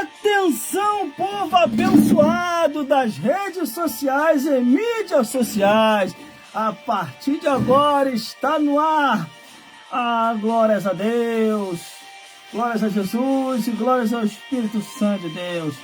Atenção, povo abençoado das redes sociais e mídias sociais. A partir de agora está no ar. Glórias a Deus. Glórias a Jesus e glórias ao Espírito Santo de Deus.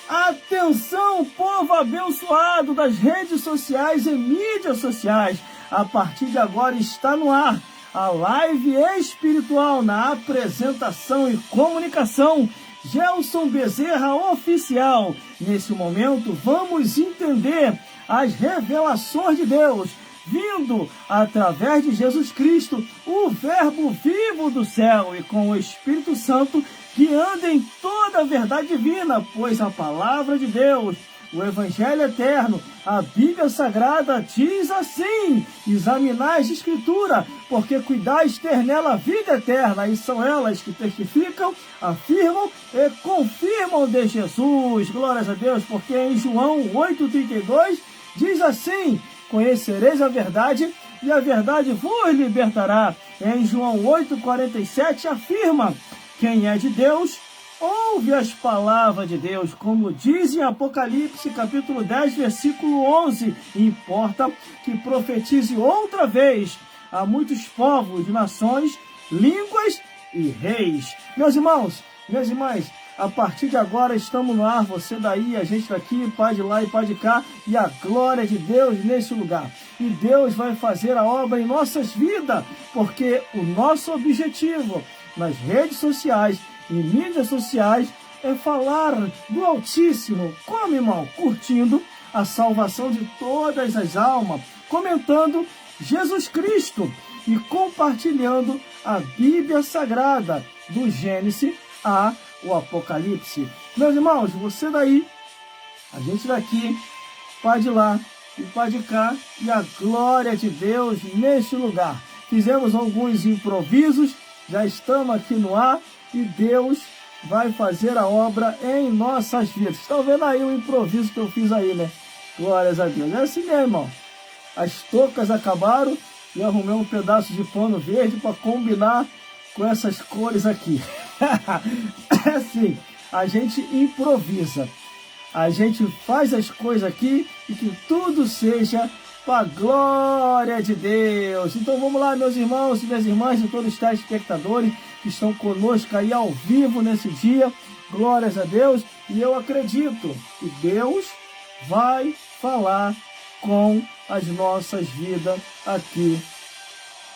Atenção, povo abençoado das redes sociais e mídias sociais. A partir de agora está no ar a live espiritual na apresentação e comunicação Gelson Bezerra Oficial. Nesse momento vamos entender as revelações de Deus vindo através de Jesus Cristo, o Verbo vivo do céu, e com o Espírito Santo que anda em toda a verdade divina, pois a palavra de Deus, o Evangelho eterno, a Bíblia Sagrada diz assim: examinai a Escritura, porque cuidais ter nela a vida eterna, e são elas que testificam, afirmam e confirmam de Jesus. Glórias a Deus, porque em João 8,32 diz assim: conhecereis a verdade, e a verdade vos libertará. Em João 8,47 afirma: quem é de Deus ouve as palavras de Deus, como diz em Apocalipse capítulo 10, versículo 11. Importa que profetize outra vez a muitos povos, nações, línguas e reis. Meus irmãos, minhas irmãs, a partir de agora estamos no ar, você daí, a gente daqui, pai de lá e pai de cá, e a glória de Deus nesse lugar. E Deus vai fazer a obra em nossas vidas, porque o nosso objetivo nas redes sociais e mídias sociais é falar do Altíssimo. Como, irmão? Curtindo a salvação de todas as almas, comentando Jesus Cristo e compartilhando a Bíblia Sagrada, do Gênesis a o Apocalipse. Meus irmãos, você daí, a gente daqui, pai de lá e pai de cá, e a glória de Deus neste lugar. Fizemos alguns improvisos, já estamos aqui no ar, e Deus vai fazer a obra em nossas vidas. Estão vendo aí o improviso que eu fiz aí, né? Glórias a Deus. É assim mesmo, irmão. As toucas acabaram e eu arrumei um pedaço de pano verde para combinar com essas cores aqui. É assim, a gente improvisa. A gente faz as coisas aqui e que tudo seja para a glória de Deus. Então vamos lá, meus irmãos e minhas irmãs e todos os telespectadores que estão conosco aí ao vivo nesse dia. Glórias a Deus. E eu acredito que Deus vai falar com as nossas vidas aqui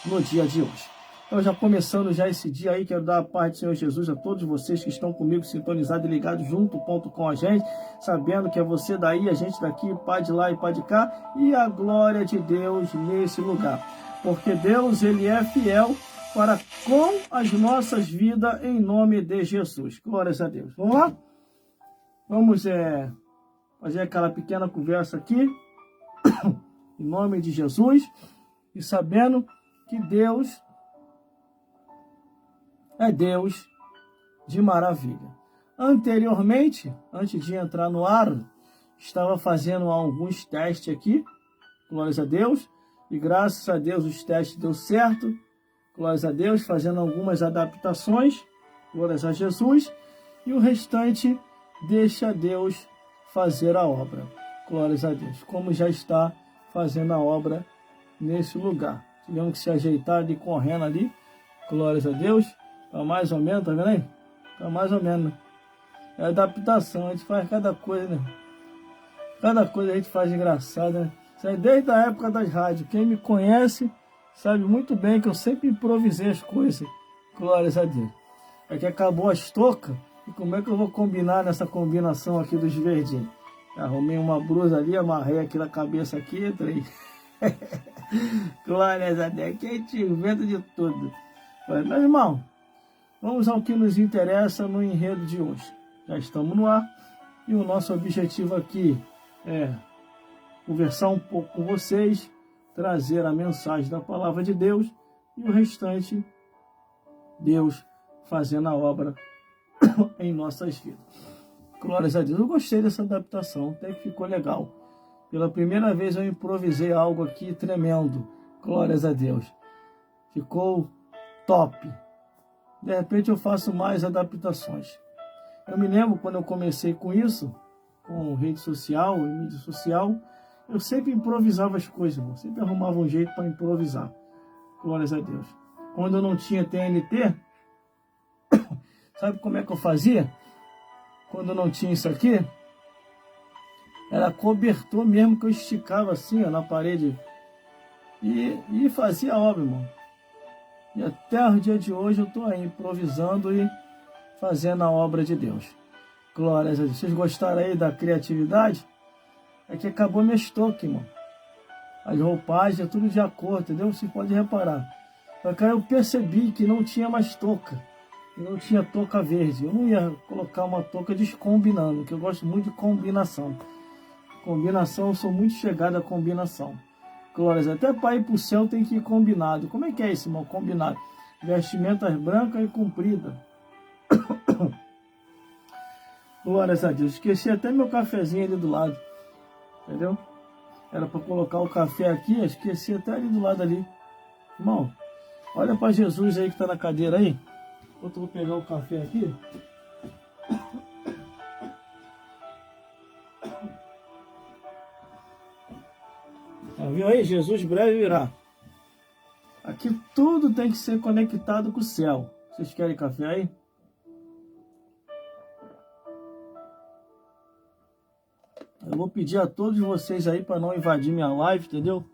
no dia de hoje. Então, já começando já esse dia aí, quero dar a paz do Senhor Jesus a todos vocês que estão comigo, sintonizados e ligados junto, ponto com a gente, sabendo que é você daí, a gente daqui, pai de lá e pai de cá, e a glória de Deus nesse lugar. Porque Deus, Ele é fiel para com as nossas vidas, em nome de Jesus. Glórias a Deus. Vamos lá? Vamos fazer aquela pequena conversa aqui, em nome de Jesus, e sabendo que Deus é Deus de maravilha. Anteriormente, antes de entrar no ar, estava fazendo alguns testes aqui, glórias a Deus, e graças a Deus os testes deu certo, glórias a Deus, fazendo algumas adaptações, glórias a Jesus, e o restante deixa Deus fazer a obra, glórias a Deus, como já está fazendo a obra nesse lugar. Tivemos que se ajeitar ali, correndo ali, glórias a Deus. Tá mais ou menos, tá vendo aí? Tá mais ou menos, né? É adaptação, a gente faz cada coisa, né? Cada coisa a gente faz engraçada, né? Isso aí desde a época das rádios. Quem me conhece sabe muito bem que eu sempre improvisei as coisas. Glórias a Deus. É que acabou as toucas, e como é que eu vou combinar nessa combinação aqui dos verdinhos? Arrumei uma blusa ali, amarrei aqui na cabeça aqui, entrei. Glórias a Deus, que a gente inventa de tudo. Mas, meu irmão, vamos ao que nos interessa no enredo de hoje. Já estamos no ar e o nosso objetivo aqui é conversar um pouco com vocês, trazer a mensagem da palavra de Deus e o restante, Deus fazendo a obra em nossas vidas. Glórias a Deus. Eu gostei dessa adaptação, até que ficou legal. Pela primeira vez eu improvisei algo aqui tremendo. Glórias a Deus. Ficou top. De repente eu faço mais adaptações. Eu me lembro quando eu comecei com isso, com rede social e mídia social, eu sempre improvisava as coisas, irmão. Sempre arrumava um jeito para improvisar. Glórias a Deus. Quando eu não tinha TNT, sabe como é que eu fazia? Quando eu não tinha isso aqui, era cobertor mesmo que eu esticava assim, ó, na parede e fazia a obra, irmão. E até o dia de hoje eu estou aí improvisando e fazendo a obra de Deus. Glórias a Deus. Vocês gostaram aí da criatividade? É que acabou minha estoque, irmão. As roupagens, é tudo de acordo, entendeu? Você pode reparar. Só que aí eu percebi que não tinha mais touca. Não tinha touca verde. Eu não ia colocar uma touca descombinando, porque eu gosto muito de combinação. Combinação, eu sou muito chegado a combinação. Glórias, até para ir para o céu tem que ir combinado. Como é que é isso, irmão? Combinado. Vestimentas brancas e compridas. Glórias a Deus. Esqueci até meu cafezinho ali do lado. Entendeu? Era para colocar o café aqui, esqueci até ali do lado ali. Irmão, olha para Jesus aí que está na cadeira aí. Enquanto eu vou pegar o café aqui. Viu aí? Jesus breve virá. Aqui tudo tem que ser conectado com o céu. Vocês querem café aí? Eu vou pedir a todos vocês aí para não invadir minha live, entendeu?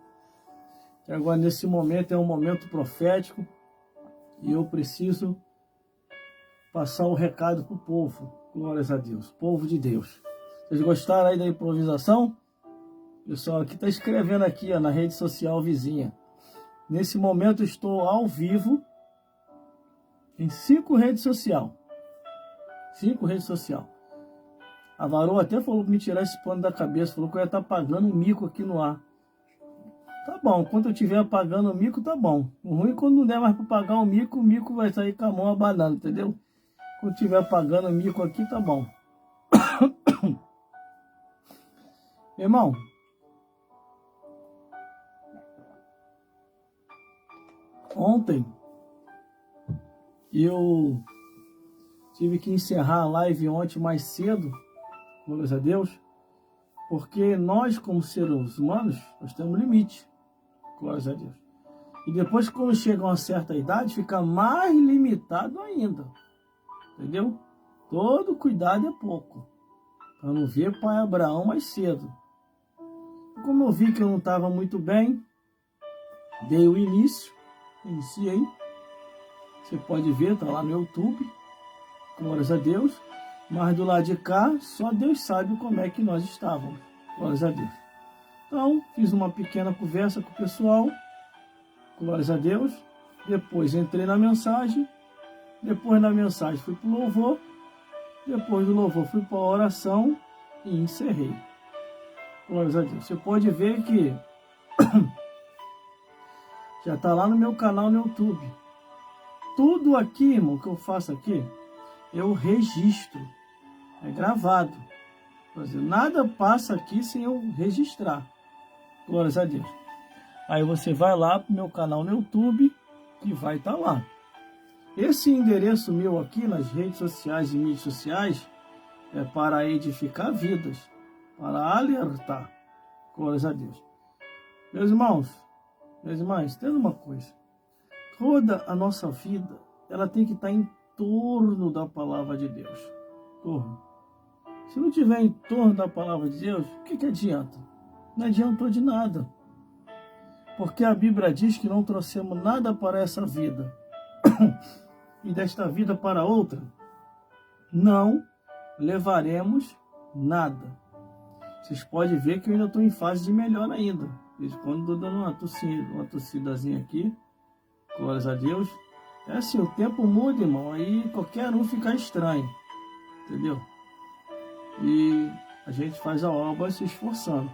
Que agora nesse momento é um momento profético e eu preciso passar o recado para o povo. Glórias a Deus, povo de Deus. Vocês gostaram aí da improvisação? O pessoal aqui está escrevendo aqui, ó, na rede social vizinha. Nesse momento estou ao vivo em 5 redes sociais. 5 redes sociais. A Varô até falou para me tirar esse pano da cabeça. Falou que eu ia estar pagando mico aqui no ar. Tá bom, quando eu estiver pagando o mico, tá bom. O ruim é quando não der mais para pagar o mico vai sair com a mão abanando, entendeu? Quando estiver pagando o mico aqui, tá bom. Irmão, ontem eu tive que encerrar a live ontem mais cedo, glórias a Deus, porque nós, como seres humanos, nós temos limite, glórias a Deus. E depois, quando chega a uma certa idade, fica mais limitado ainda, entendeu? Todo cuidado é pouco, para não ver pai Abraão mais cedo. E como eu vi que eu não estava muito bem, dei o início, iniciei. Você pode ver, tá lá no YouTube, glórias a Deus. Mas do lado de cá, só Deus sabe como é que nós estávamos, glórias a Deus. Então, fiz uma pequena conversa com o pessoal, glórias a Deus. Depois entrei na mensagem, depois na mensagem fui para o louvor, depois do louvor fui para a oração e encerrei. Glórias a Deus. Você pode ver que já está lá no meu canal no YouTube. Tudo aqui, irmão, que eu faço aqui, eu registro. É gravado. Quer dizer, nada passa aqui sem eu registrar. Glórias a Deus. Aí você vai lá para o meu canal no YouTube e vai estar lá. Esse endereço meu aqui nas redes sociais e mídias sociais é para edificar vidas, para alertar. Glórias a Deus. Meus irmãos, minhas irmãs, tem uma coisa. Toda a nossa vida, ela tem que estar em torno da palavra de Deus. Torno. Se não tiver em torno da palavra de Deus, o que adianta? Não adiantou de nada. Porque a Bíblia diz que não trouxemos nada para essa vida. E desta vida para outra, não levaremos nada. Vocês podem ver que eu ainda estou em fase de melhor ainda. De quando estou dando uma tossidazinha aqui. Glórias a Deus. É assim, o tempo muda, irmão. Aí qualquer um fica estranho. Entendeu? E a gente faz a obra se esforçando.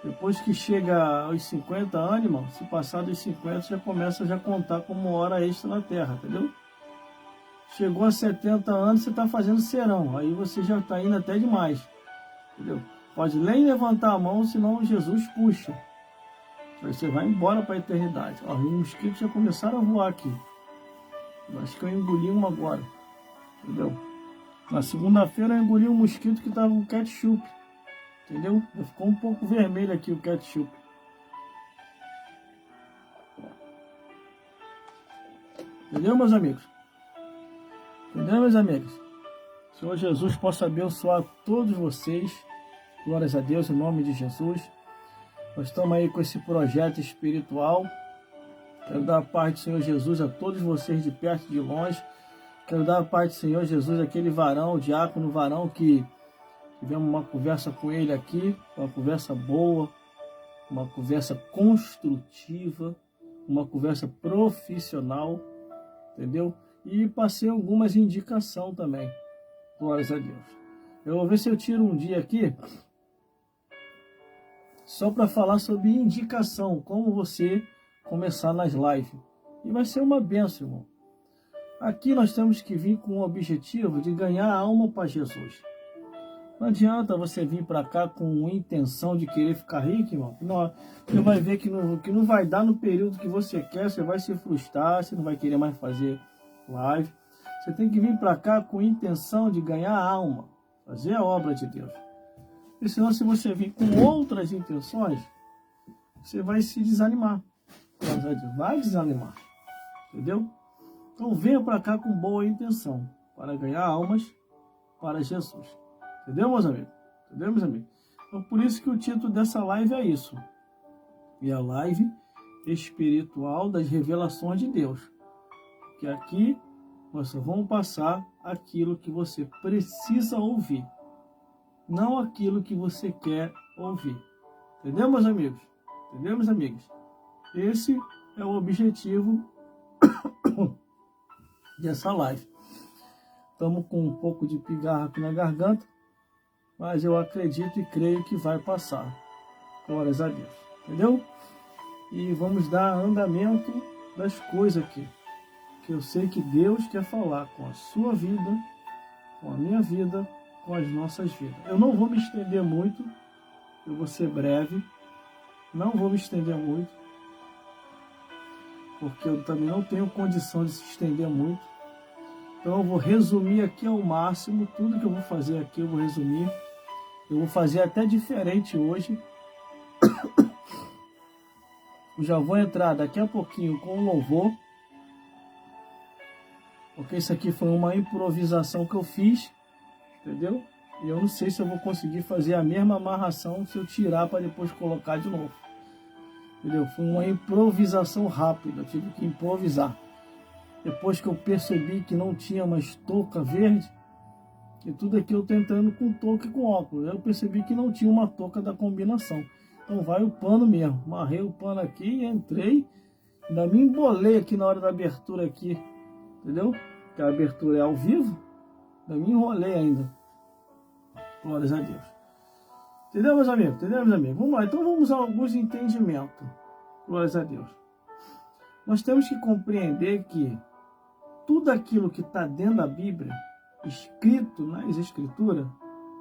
Depois que chega aos 50 anos, irmão, se passar dos 50, já começa a contar como hora extra na terra, entendeu? Chegou a 70 anos, você está fazendo serão. Aí você já está indo até demais. Entendeu? Pode nem levantar a mão, senão Jesus puxa. Aí você vai embora para a eternidade. Ó, os mosquitos já começaram a voar aqui. Eu acho que eu engoli um agora. Entendeu? Na segunda-feira eu engoli um mosquito que estava com ketchup. Entendeu? Ficou um pouco vermelho aqui o ketchup. Entendeu, meus amigos? Entendeu, meus amigos? Senhor Jesus possa abençoar todos vocês. Glórias a Deus, em nome de Jesus. Nós estamos aí com esse projeto espiritual. Quero dar a paz do Senhor Jesus a todos vocês de perto e de longe. Quero dar a paz do Senhor Jesus àquele varão, o diácono varão, que tivemos uma conversa com ele aqui, uma conversa boa, uma conversa construtiva, uma conversa profissional, entendeu? E passei algumas indicações também. Glórias a Deus. Eu vou ver se eu tiro um dia aqui só para falar sobre indicação, como você começar nas lives. E vai ser uma bênção, irmão. Aqui nós temos que vir com o objetivo de ganhar a alma para Jesus. Não adianta você vir para cá com a intenção de querer ficar rico, irmão. Você vai ver que não vai dar no período que você quer, você vai se frustrar, você não vai querer mais fazer live. Você tem que vir para cá com a intenção de ganhar a alma, fazer a obra de Deus. E senão, se você vir com outras intenções, você vai se desanimar. Vai desanimar. Entendeu? Então venha para cá com boa intenção, para ganhar almas para Jesus. Entendeu, meus amigos? Entendeu, meus amigos? Então, por isso que o título dessa live é isso. E a live espiritual das revelações de Deus. Que aqui nós só vamos passar aquilo que você precisa ouvir. Não aquilo que você quer ouvir. Entendeu, meus amigos? Entendeu, meus amigos? Esse é o objetivo dessa live. Estamos com um pouco de pigarro aqui na garganta, mas eu acredito e creio que vai passar. Glórias a Deus. Entendeu? E vamos dar andamento das coisas aqui. Que eu sei que Deus quer falar com a sua vida, com a minha vida, com as nossas vidas. Eu não vou me estender muito, eu vou ser breve, não vou me estender muito, porque eu também não tenho condição de se estender muito. Então eu vou resumir aqui ao máximo, tudo que eu vou fazer aqui eu vou resumir. Eu vou fazer até diferente hoje. Eu já vou entrar daqui a pouquinho com o louvor, porque isso aqui foi uma improvisação que eu fiz, entendeu? E eu não sei se eu vou conseguir fazer a mesma amarração se eu tirar para depois colocar de novo. Entendeu? Foi uma improvisação rápida, eu tive que improvisar. Depois que eu percebi que não tinha mais touca verde, e tudo aqui eu tentando com touca e com óculos, eu percebi que não tinha uma touca da combinação. Então vai o pano mesmo. Amarrei o pano aqui, entrei, ainda me embolei aqui na hora da abertura aqui, entendeu? Que a abertura é ao vivo, ainda me enrolei ainda. Glórias a Deus. Entendeu, meus amigos? Entendeu, meus amigos? Vamos lá, então vamos a alguns entendimentos. Glórias a Deus. Nós temos que compreender que tudo aquilo que está dentro da Bíblia, escrito nas Escrituras,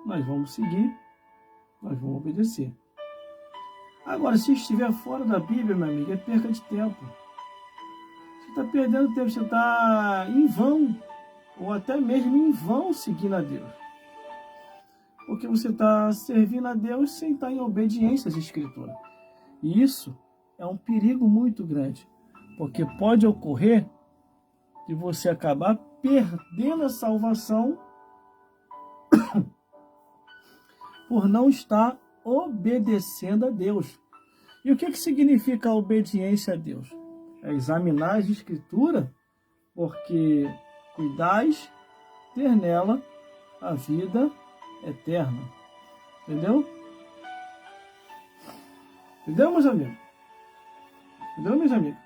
nós vamos seguir, nós vamos obedecer. Agora, se estiver fora da Bíblia, meu amigo, é perca de tempo. Você está perdendo tempo, você está em vão, ou até mesmo em vão seguindo a Deus. Porque você está servindo a Deus sem estar em obediência às Escrituras. E isso é um perigo muito grande, porque pode ocorrer de você acabar perdendo a salvação por não estar obedecendo a Deus. E o que significa a obediência a Deus? É examinar as Escrituras, porque cuidais ter nela a vida eterna. Entendeu? Entendeu, meus amigos? Entendeu, meus amigos?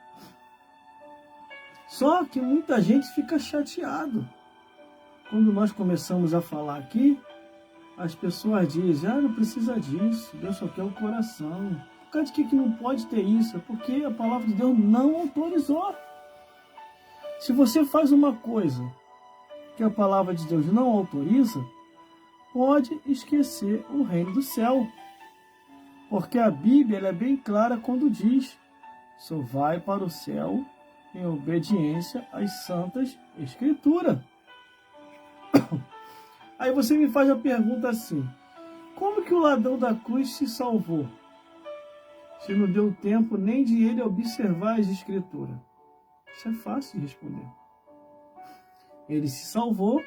Só que muita gente fica chateado. Quando nós começamos a falar aqui, as pessoas dizem, não precisa disso, Deus só quer o coração. Por causa de que não pode ter isso? É porque a palavra de Deus não autorizou. Se você faz uma coisa que a palavra de Deus não autoriza, pode esquecer o reino do céu. Porque a Bíblia ela é bem clara quando diz, só vai para o céu em obediência às santas Escrituras. Aí você me faz a pergunta assim: como que o ladrão da cruz se salvou? Se não deu tempo nem de ele observar as escrituras. Isso é fácil de responder. Ele se salvou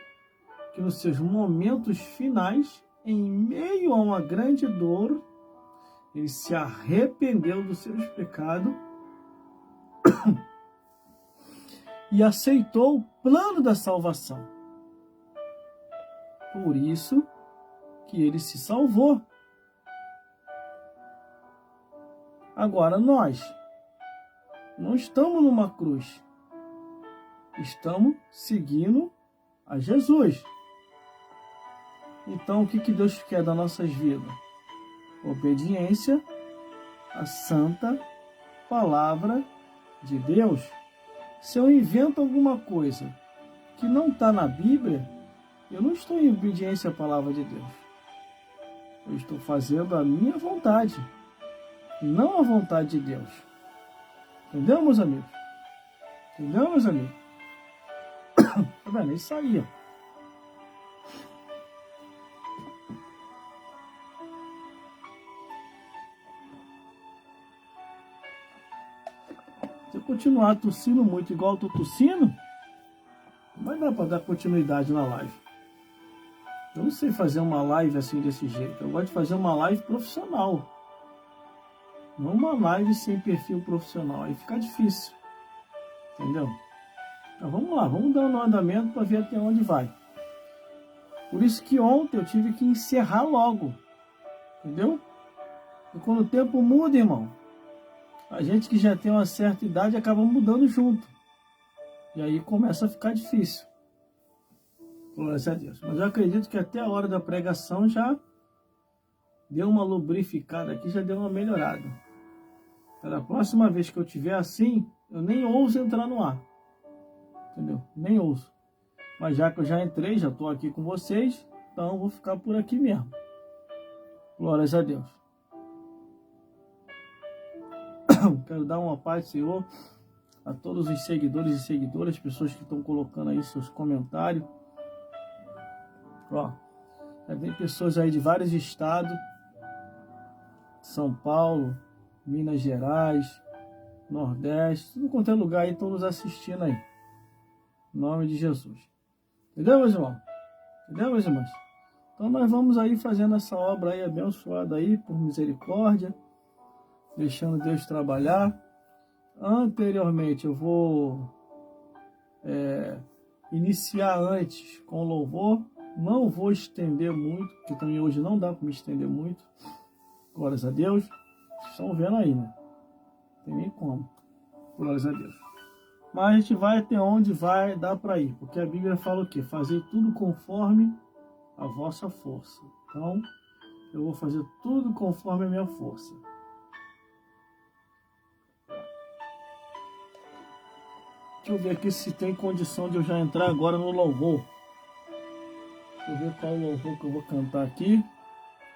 que nos seus momentos finais, em meio a uma grande dor, ele se arrependeu dos seus pecados e aceitou o plano da salvação. Por isso que ele se salvou. Agora nós não estamos numa cruz. Estamos seguindo a Jesus. Então o que Deus quer das nossas vidas? Obediência à santa palavra de Deus. Se eu invento alguma coisa que não está na Bíblia, eu não estou em obediência à palavra de Deus. Eu estou fazendo a minha vontade, não a vontade de Deus. Entendeu, meus amigos? Entendeu, meus amigos? Tá vendo? Isso aí, ó. Se eu continuar tossindo muito igual eu tô tossindo, não vai dar para dar continuidade na live. Eu não sei fazer uma live assim desse jeito. Eu gosto de fazer uma live profissional. Não uma live sem perfil profissional. Aí fica difícil. Entendeu? Então vamos lá, vamos dar um andamento para ver até onde vai. Por isso que ontem eu tive que encerrar logo. Entendeu? E quando o tempo muda, irmão, a gente que já tem uma certa idade acaba mudando junto. E aí começa a ficar difícil. Glória a Deus. Mas eu acredito que até a hora da pregação já deu uma lubrificada aqui, já deu uma melhorada. Para a próxima vez que eu tiver assim, eu nem ouso entrar no ar. Entendeu? Nem ouso. Mas já que eu já entrei, já estou aqui com vocês, então eu vou ficar por aqui mesmo. Glórias a Deus. Quero dar uma paz, Senhor, a todos os seguidores e seguidoras, pessoas que estão colocando aí seus comentários. Ó, já tem pessoas aí de vários estados, São Paulo, Minas Gerais, Nordeste, tudo quanto é lugar aí, estão nos assistindo aí. Em nome de Jesus. Entendeu, meus irmãos? Entendeu, meus irmãos? Então nós vamos aí fazendo essa obra aí abençoada aí, por misericórdia, deixando Deus trabalhar. Anteriormente eu vou iniciar antes com louvor. Não vou estender muito, porque também hoje não dá para me estender muito. Glórias a Deus. Vocês estão vendo aí, né? Não tem nem como. Glórias a Deus. Mas a gente vai até onde vai dar para ir. Porque a Bíblia fala o quê? Fazer tudo conforme a vossa força. Então, eu vou fazer tudo conforme a minha força. Deixa eu ver aqui se tem condição de eu já entrar agora no louvor. Deixa eu ver qual o louvor que eu vou cantar aqui.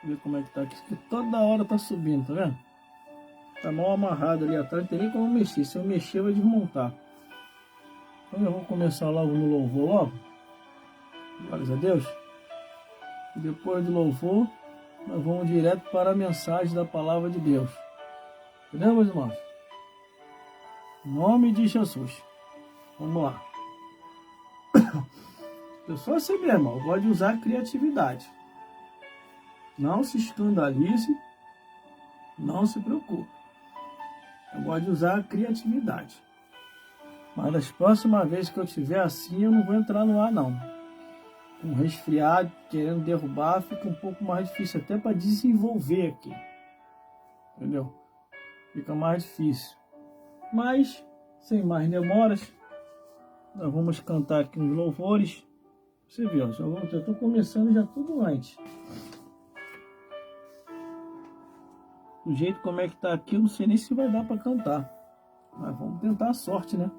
Ver como é que tá aqui. Que toda hora tá subindo, tá vendo? Tá mal amarrado ali atrás, não tem nem como mexer. Se eu mexer, vai desmontar. Então eu vou começar logo no louvor logo. Glórias a Deus. E depois do louvor, nós vamos direto para a mensagem da palavra de Deus. Entendeu, meus irmãos? Em nome de Jesus. Vamos lá. Eu sou assim mesmo, eu gosto de usar a criatividade. Não se escandalize, não se preocupe. Eu gosto de usar a criatividade. Mas das próximas vezes que eu tiver assim, eu não vou entrar no ar não. Com resfriado, querendo derrubar, fica um pouco mais difícil até para desenvolver aqui. Entendeu? Fica mais difícil. Mas, sem mais demoras, nós vamos cantar aqui uns louvores. Você viu, já estou começando já tudo antes. Do jeito como é que tá aqui, eu não sei nem se vai dar para cantar. Mas vamos tentar a sorte, né?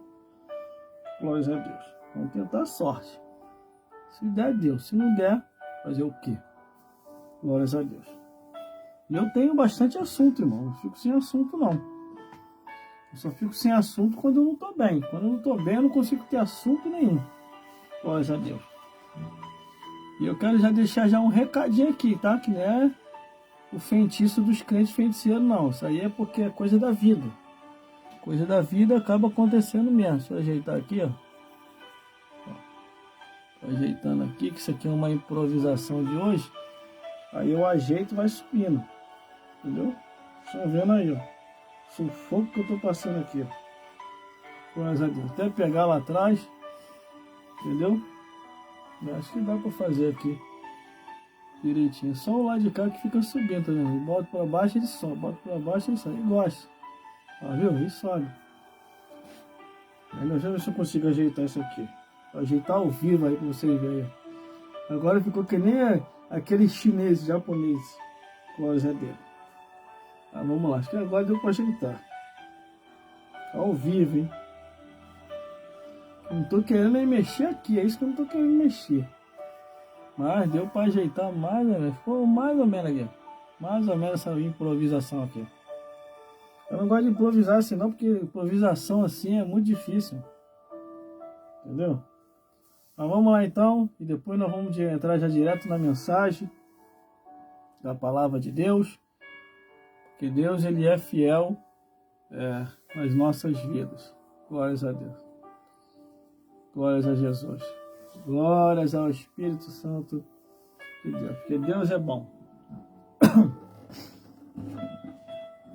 Glórias a Deus. Vamos tentar a sorte. Se der, deu. Se não der, fazer o quê? Glórias a Deus. E eu tenho bastante assunto, irmão. Não fico sem assunto, não. Eu só fico sem assunto quando eu não estou bem. Quando eu não estou bem, eu não consigo ter assunto nenhum. Glórias a Deus. E eu quero já deixar já um recadinho aqui, tá? Que não é o feitiço dos crentes feiticeiros, não. Isso aí é porque é coisa da vida. Coisa da vida acaba acontecendo mesmo. Deixa eu ajeitar aqui, ó. Tô ajeitando aqui, que isso aqui é uma improvisação de hoje. Aí eu ajeito e vai subindo. Entendeu? Estão vendo aí, ó. Sufoco que eu tô passando aqui, ó. Coisa de até pegar lá atrás. Entendeu? Eu acho que dá pra fazer aqui direitinho. Só o lado de cá que fica subindo, tá vendo? Bota pra baixo ele sobe, bota pra baixo ele sobe. E gosta. Ó, viu? E sobe. Deixa eu ver se eu consigo ajeitar isso aqui. Ajeitar ao vivo aí pra vocês verem. Agora ficou que nem aquele chinês, japonês. Glória dele. Ah, vamos lá. Acho que agora deu pra ajeitar. Ao vivo, hein? Não tô querendo nem mexer aqui. É isso que eu não tô querendo mexer. Mas deu pra ajeitar mais ou menos. Ficou mais ou menos aqui. Mais ou menos essa improvisação aqui. Eu não gosto de improvisar assim não, porque improvisação assim é muito difícil. Entendeu? Mas vamos lá então. E depois nós vamos entrar já direto na mensagem da palavra de Deus. Porque Deus, ele é fiel nas nossas vidas. Glórias a Deus. Glórias a Jesus. Glórias ao Espírito Santo de Deus. Porque Deus é bom.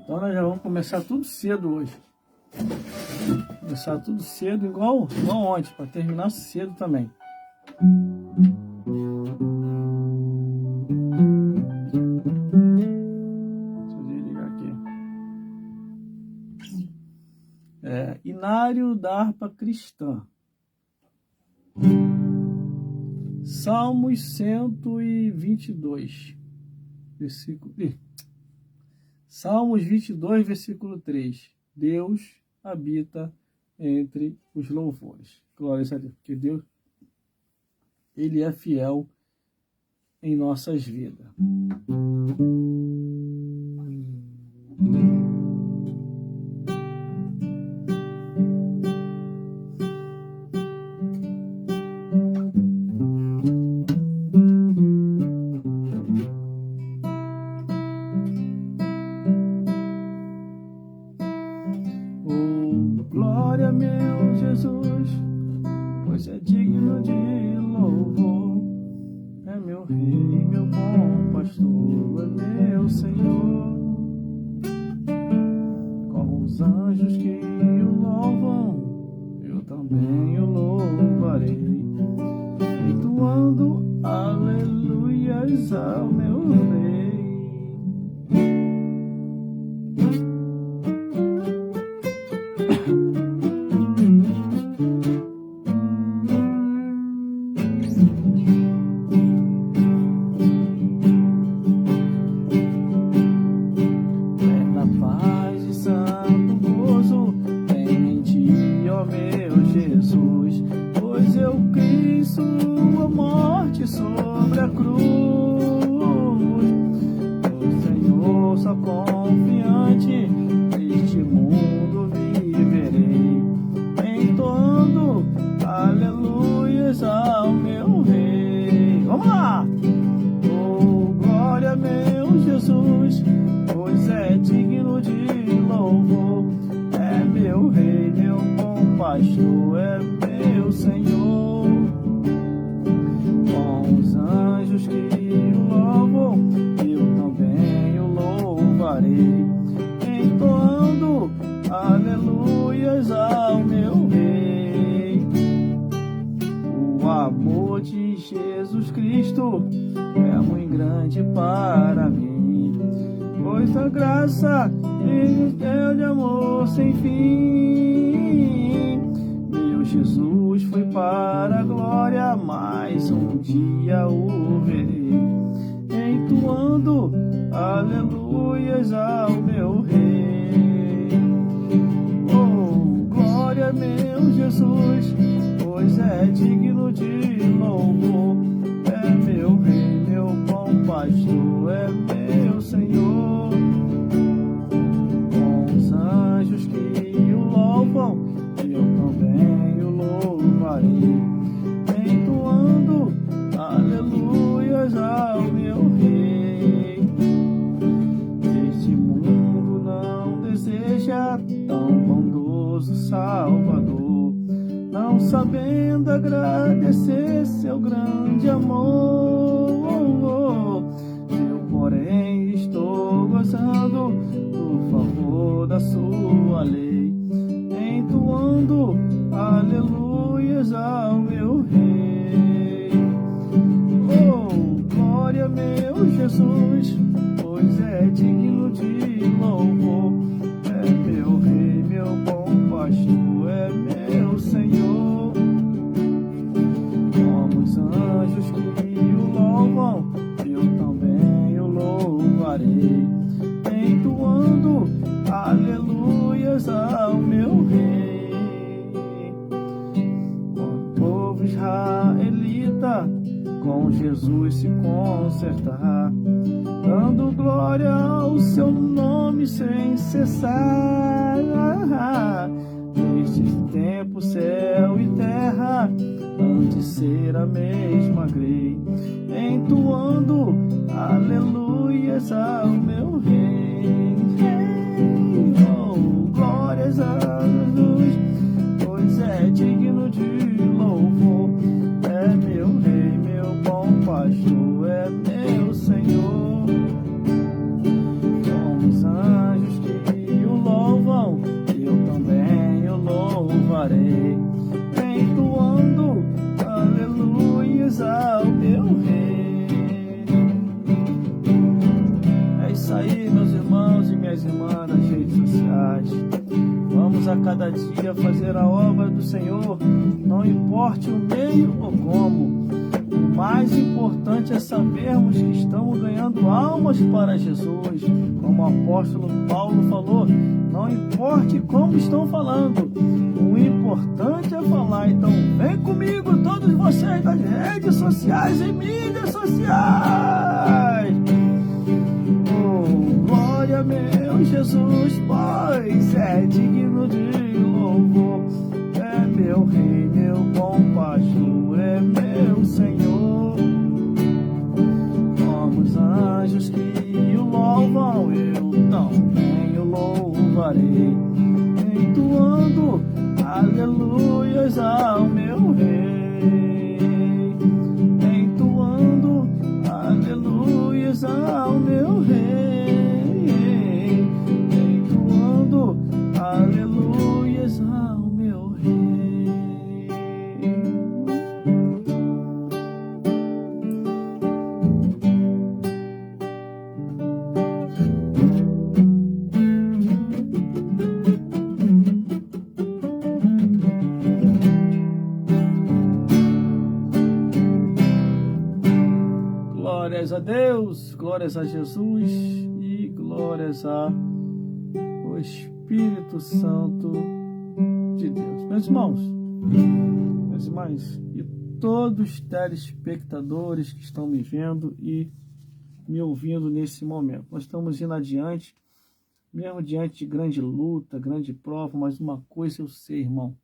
Então nós já vamos começar tudo cedo hoje. Começar tudo cedo, igual ontem, para terminar cedo também. Deixa eu desligar aqui. Inário da harpa cristã. Salmos 122, versículo... Salmos 22, versículo 3. Deus habita entre os louvores. Glórias a Deus, porque Deus, ele é fiel em nossas vidas. Glória, meu Jesus, pois é digno de louvor. É meu rei, meu bom pastor, é meu Senhor. Com os anjos que o louvam, eu também o louvarei, entoando aleluias ao meu rei. Sobre a cruz, o Senhor só confiante, neste mundo viverei, entoando aleluias ao meu rei. Vamos lá! Oh, glória, meu Jesus, pois é digno de louvor. É meu rei, meu bom pastor, é meu Senhor. Anjos que o louvam, eu também o louvarei, entoando aleluias ao meu rei. O amor de Jesus Cristo é muito grande para mim, pois a graça é de amor sem fim. Meu Jesus foi para a glória, mais um dia o verei, entoando aleluias ao meu rei. Oh, glória, meu Jesus, pois é digno de louvor. É meu rei, meu bom pastor, é meu Senhor. Com os anjos que o louvam, eu também o louvarei, entoando aleluia aleluias ao meu Rei. Este mundo não deseja tão bondoso Salvador, não sabendo agradecer seu grande amor. Eu, porém, estou gozando do favor da sua lei, entoando aleluias ao meu Rei. Oh, glória, meu Jesus, pois é digno de louvor. É meu Rei, meu bom pastor, é meu Senhor. Como os anjos que o louvam, eu também o louvarei, entoando aleluias ao meu Rei. O povo israelita com Jesus se consertar, dando glória ao seu nome sem cessar. Neste tempo, céu e terra hão de ser a mesma grei, entoando aleluias ao meu Rei. Oh, glórias a Jesus, pois é digno de louvor. É meu Rei, meu bom pastor, é meu Senhor. Com os anjos que o louvam, eu também o louvarei, entoando aleluias ao meu Rei. É isso aí, meus irmãos e minhas irmãs nas redes sociais. Vamos a cada dia fazer a obra do Senhor, não importe o meio ou como. O mais importante é sabermos que estamos ganhando almas para Jesus. Como o apóstolo Paulo falou, não importe como estão falando, o importante é falar. Então vem comigo, todos vocês das redes sociais e mídias sociais. Oh, glória, meu Jesus, pois é digno de louvor. É meu Rei, meu bom pastor, é meu Senhor. Como os anjos que o louvam, eu também o louvarei, entoando aleluias ao meu Rei, entoando aleluias ao meu Rei, entoando aleluias ao meu Rei. Glórias a Deus, glórias a Jesus e glórias ao Espírito Santo de Deus. Meus irmãos, minhas irmãs e todos os telespectadores que estão me vendo e me ouvindo nesse momento. Nós estamos indo adiante, mesmo diante de grande luta, grande prova, mas uma coisa eu sei, irmão.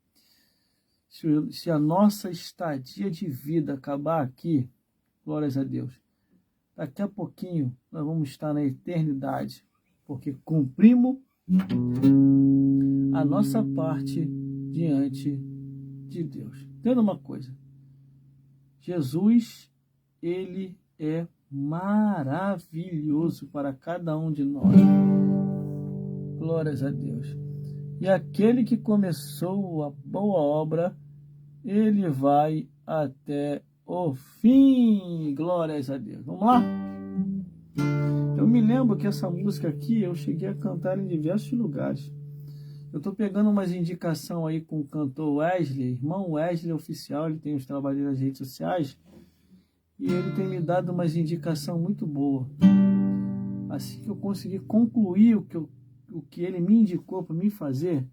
Se a nossa estadia de vida acabar aqui, glórias a Deus, daqui a pouquinho nós vamos estar na eternidade, porque cumprimos a nossa parte diante de Deus. Entenda uma coisa, Jesus, ele é maravilhoso para cada um de nós. Glórias a Deus. E aquele que começou a boa obra, ele vai até o fim. Glórias a Deus. Vamos lá? Eu me lembro que essa música aqui eu cheguei a cantar em diversos lugares. Eu estou pegando umas indicações aí com o cantor Wesley, irmão Wesley Oficial, ele tem os trabalhos nas redes sociais, e ele tem me dado umas indicações muito boas. Assim que eu consegui concluir o que ele me indicou para mim fazer,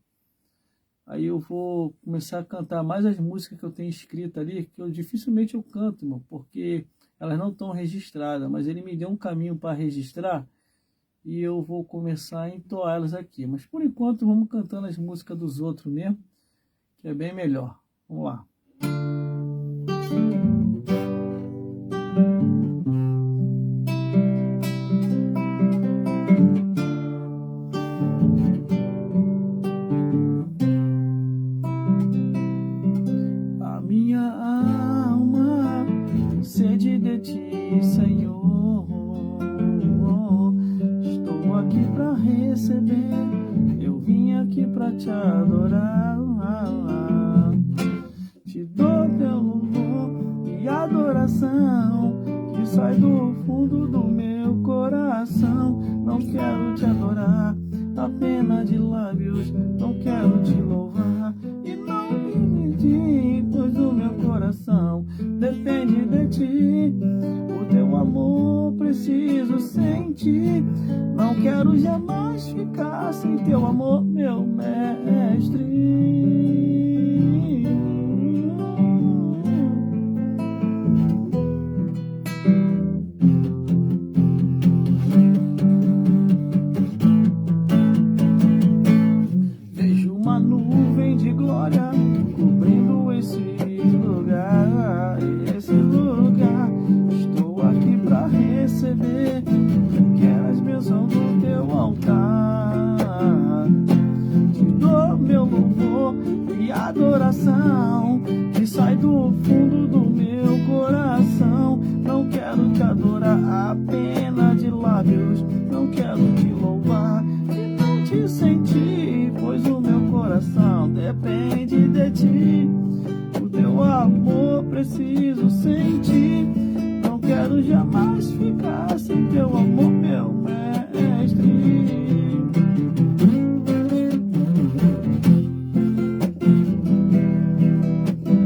aí eu vou começar a cantar mais as músicas que eu tenho escrito ali, que dificilmente eu canto, irmão, porque elas não estão registradas, mas ele me deu um caminho para registrar e eu vou começar a entoar elas aqui. Mas por enquanto vamos cantando as músicas dos outros mesmo, que é bem melhor. Vamos lá. Senhor. Estou aqui para receber, eu vim aqui para te adorar. Te dou teu louvor e adoração, que sai do fundo do meu coração. Não quero te adorar apenas de lábios, não quero te louvar e não me pedir, pois o meu coração depende de ti. O teu amor preciso sentir, não quero jamais ficar sem teu amor, meu mestre. Vejo uma nuvem de glória cobrindo esse lugar, esse lugar. Estou aqui para receber, quero as bênçãos do teu altar. Te dou meu louvor e adoração, que sai do fundo do meu coração. Não quero te adorar apenas de lábios, não quero te louvar e não te sentir, pois o meu coração depende de ti. O teu amor preciso sentir, não quero jamais ficar sem teu amor, meu mestre.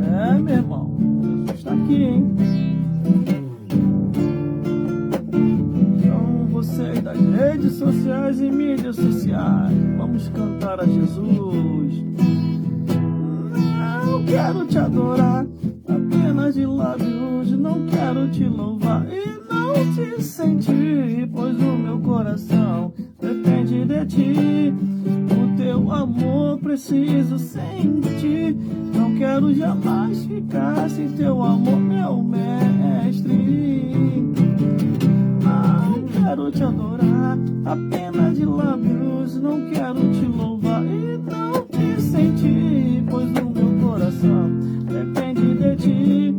É, meu irmão, Jesus está aqui, hein? Então, vocês das redes sociais e mídias sociais, vamos cantar a Jesus. Não quero te adorar apenas de lábios, não quero te louvar e não te sentir, pois o meu coração depende de ti. O teu amor preciso sentir, não quero jamais ficar sem teu amor, meu mestre. Não quero te adorar apenas de lábios, não quero te louvar e não te sentir, pois o meu coração depende de ti.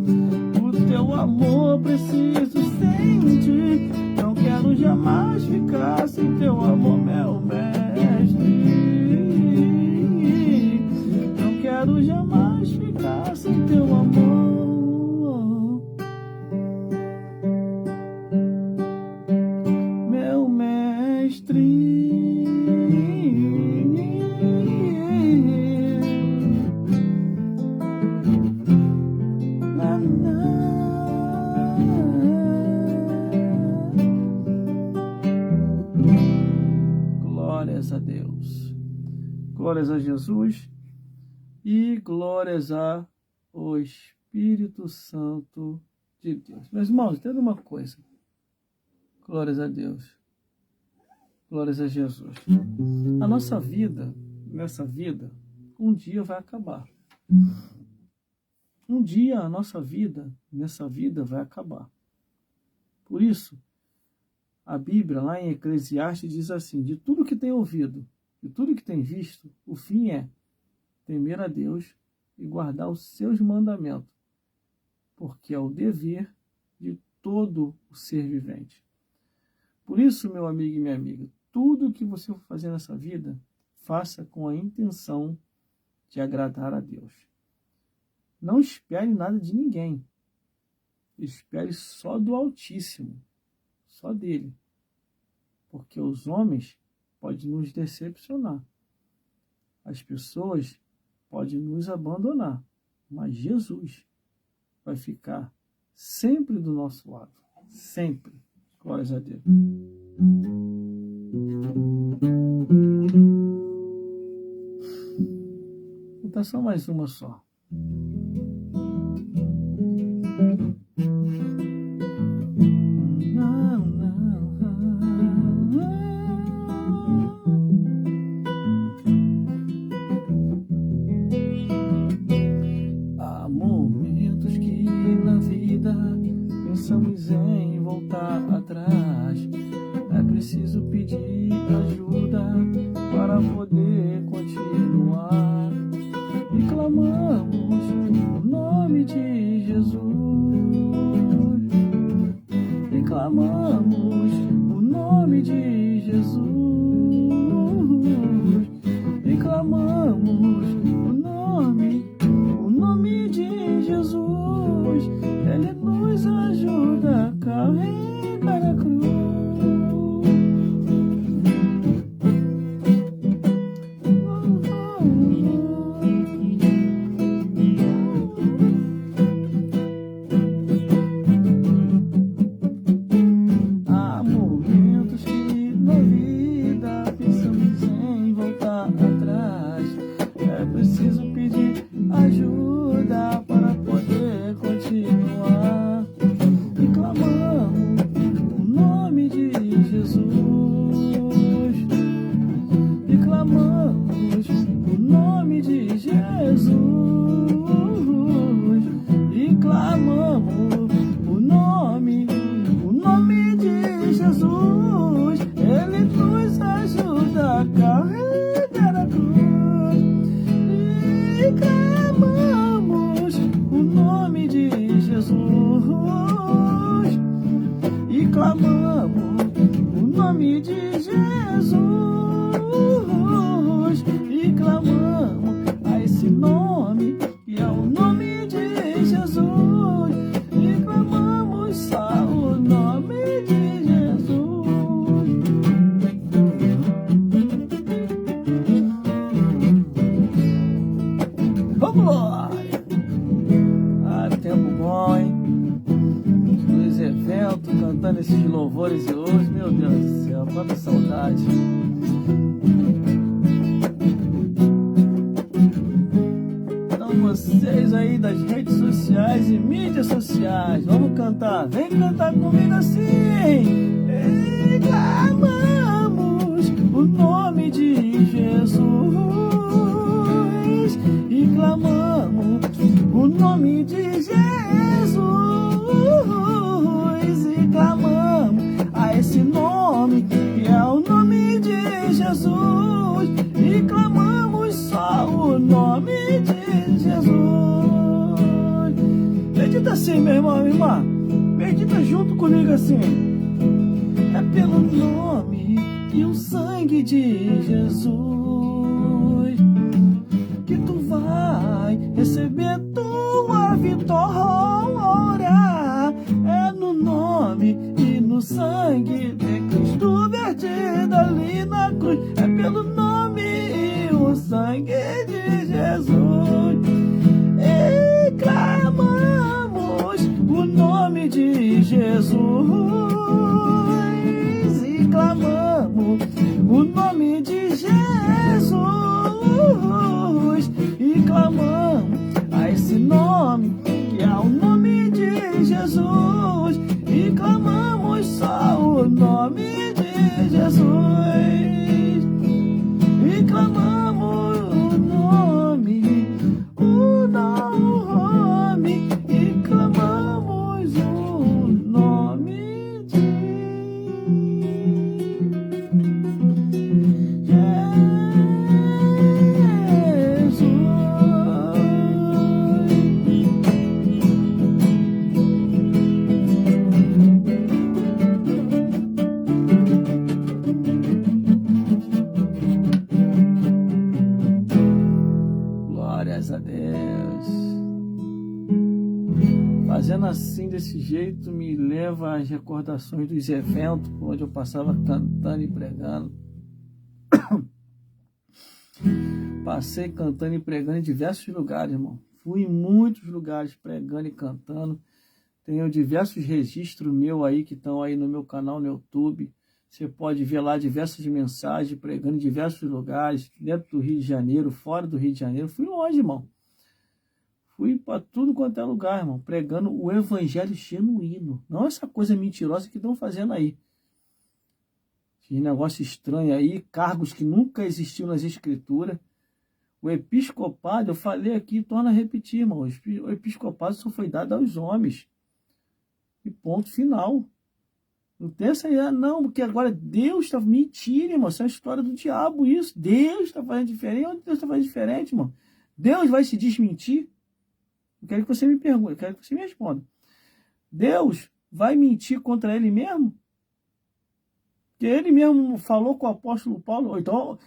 O teu amor preciso sentir, não quero jamais ficar sem teu amor, meu mestre. Não quero jamais ficar sem teu amor, meu mestre. Glórias a Deus, glórias a Jesus e glórias ao Espírito Santo de Deus. Meus irmãos, entenda uma coisa. Glórias a Deus, glórias a Jesus. A nossa vida, nessa vida, um dia vai acabar. Um dia a nossa vida, nessa vida, vai acabar. Por isso, a Bíblia, lá em Eclesiastes, diz assim: de tudo que tem ouvido, de tudo que tem visto, o fim é temer a Deus e guardar os seus mandamentos, porque é o dever de todo o ser vivente. Por isso, meu amigo e minha amiga, tudo que você for fazer nessa vida, faça com a intenção de agradar a Deus. Não espere nada de ninguém. Espere só do Altíssimo, só dele. Porque os homens podem nos decepcionar. As pessoas podem nos abandonar. Mas Jesus vai ficar sempre do nosso lado. Sempre. Glórias a Deus. Então só mais uma só. Há momentos que na vida pensamos em voltar atrás. É preciso pedir ajuda para poder continuar. E clamamos o nome de Jesus. clamamos o nome de Jesus, e clamamos o nome de Jesus. Ele nos ajuda a carregar a cruz. Há momentos que na vida pensamos em voltar atrás. É preciso pedir ajuda para poder continuar. E clamamos o nome de Jesus, e clamamos o nome de Jesus, e clamamos o nome de Jesus. Ele nos ajuda a carregar a cruz. E clamamos o nome de Jesus, e clamamos o nome de Jesus, e clamamos a esse nome que é o nome de Jesus, e clamamos só o nome de Jesus. Ô glória! Ah, tempo bom, hein? Nos eventos, cantando esses louvores e hoje, meu Deus do céu, quanta saudade. Então vocês aí das redes sociais e mídias sociais, vamos cantar, vem cantar comigo assim. E clamamos o nome de Jesus, e clamamos o nome de Jesus, e clamamos a esse nome que é o nome de Jesus, e clamamos só o nome de Jesus. Medita assim, meu irmão, minha irmã, medita junto comigo assim. É pelo nome e o sangue de Jesus que tu vai receber tua vitória. É no nome e no sangue de Cristo vertido ali na cruz. É pelo nome e o sangue de Jesus. E clamamos o nome de Jesus, e clamamos o nome de Jesus, e clamamos a esse nome que é o nome de Jesus, e clamamos só o nome de Jesus, e clamamos o nome, e clamamos o nome de Glórias a Deus. Fazendo assim, desse jeito, me leva às recordações dos eventos onde eu passava cantando e pregando. Passei cantando e pregando em diversos lugares, irmão. Fui em muitos lugares pregando e cantando. Tenho diversos registros meus aí que estão aí no meu canal no YouTube. Você pode ver lá diversas mensagens pregando em diversos lugares, dentro do Rio de Janeiro, fora do Rio de Janeiro. Fui longe, irmão. Fui para tudo quanto é lugar, irmão, pregando o evangelho genuíno. Não essa coisa mentirosa que estão fazendo aí. Esse negócio estranho aí, cargos que nunca existiam nas escrituras. O episcopado, eu falei aqui, torna a repetir, irmão. O episcopado só foi dado aos homens. E ponto final. Não tem essa ideia, não, porque agora Deus está... Mentira, irmão, isso é uma história do diabo, isso. Deus está fazendo diferente. Onde Deus está fazendo diferente, irmão? Deus vai se desmentir? Eu quero que você me pergunte, eu quero que você me responda. Deus vai mentir contra ele mesmo? Que ele mesmo falou com o apóstolo Paulo. Ou então,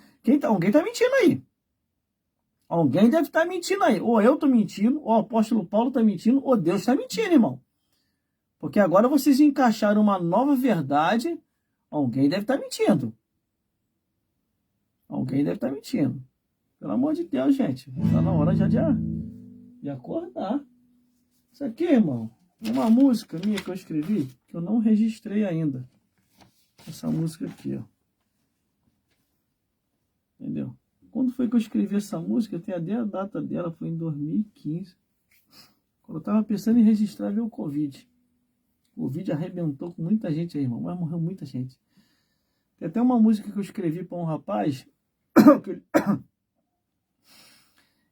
alguém está mentindo aí. Alguém deve estar mentindo aí. Ou eu estou mentindo, ou o apóstolo Paulo está mentindo, ou Deus está mentindo, irmão. Porque agora vocês encaixaram uma nova verdade. Alguém deve estar mentindo. Alguém deve estar mentindo. Pelo amor de Deus, gente. Está na hora já de acordar. Isso aqui, irmão, é uma música minha que eu escrevi, que eu não registrei ainda. Essa música aqui, ó. Entendeu? Quando foi que eu escrevi essa música? Tem até a data dela, foi em 2015. Quando eu estava pensando em registrar, veio o Covid. O Covid arrebentou com muita gente aí, irmão. Mas morreu muita gente. Tem até uma música que eu escrevi para um rapaz. Que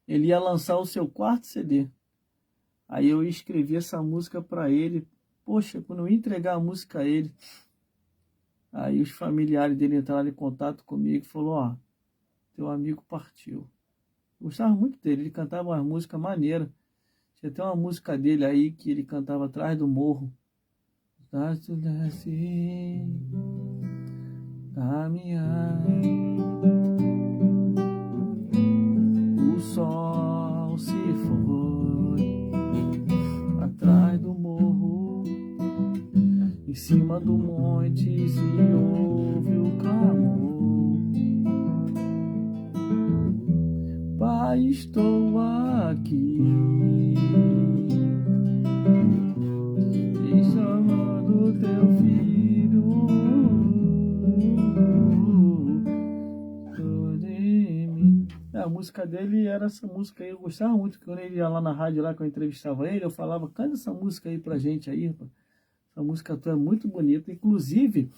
ele ia lançar o seu quarto CD. Aí eu escrevi essa música para ele. Poxa, quando eu entregar a música a ele, aí os familiares dele entraram em contato comigo e falaram, ó, teu amigo partiu. Eu gostava muito dele, ele cantava umas músicas maneiras. Tinha até uma música dele aí que ele cantava atrás do morro. O sol se foi atrás do morro, em cima do monte se ouve o clamor. Pai, estou aqui, te chamando teu filho. A música dele era essa música aí, eu gostava muito, quando ele ia lá na rádio, lá que eu entrevistava ele, eu falava, canta essa música aí pra gente aí, essa música tua é muito bonita. Inclusive,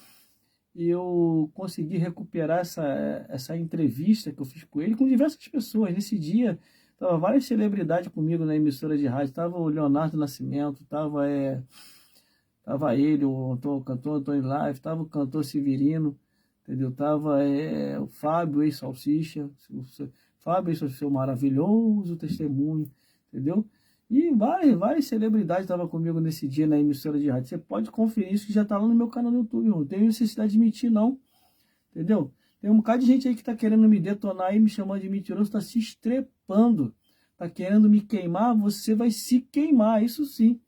eu consegui recuperar essa entrevista que eu fiz com ele, com diversas pessoas. Nesse dia, tava várias celebridades comigo na emissora de rádio, tava o Leonardo Nascimento, tava ele, o cantor Antônio Live, tava o cantor Severino, entendeu? Tava o Fábio, ex-Salsicha, Fábio, seu maravilhoso testemunho, entendeu? E várias celebridades estavam comigo nesse dia na emissora de rádio. Você pode conferir isso que já está lá no meu canal no YouTube, irmão. Não tenho necessidade de mentir, não. Entendeu? Tem um bocado de gente aí que está querendo me detonar e me chamando de mentiroso, está se estrepando. Está querendo me queimar, você vai se queimar, isso sim.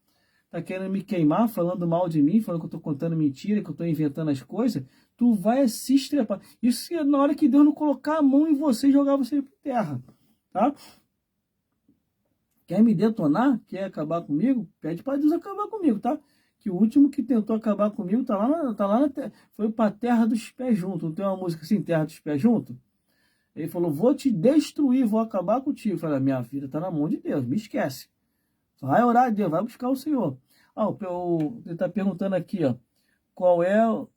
Está querendo me queimar, falando mal de mim, falando que eu estou contando mentira, que eu estou inventando as coisas. Tu vai se estrepar. Isso é na hora que Deus não colocar a mão em você e jogar você por terra, tá? Quer me detonar? Quer acabar comigo? Pede para Deus acabar comigo, tá? Que o último que tentou acabar comigo foi para a terra dos pés juntos. Não tem uma música assim, terra dos pés juntos? Ele falou, vou te destruir, vou acabar contigo. Eu falei, minha vida está na mão de Deus, me esquece. Vai orar a Deus, vai buscar o Senhor. Ele está perguntando aqui, ó, qual é o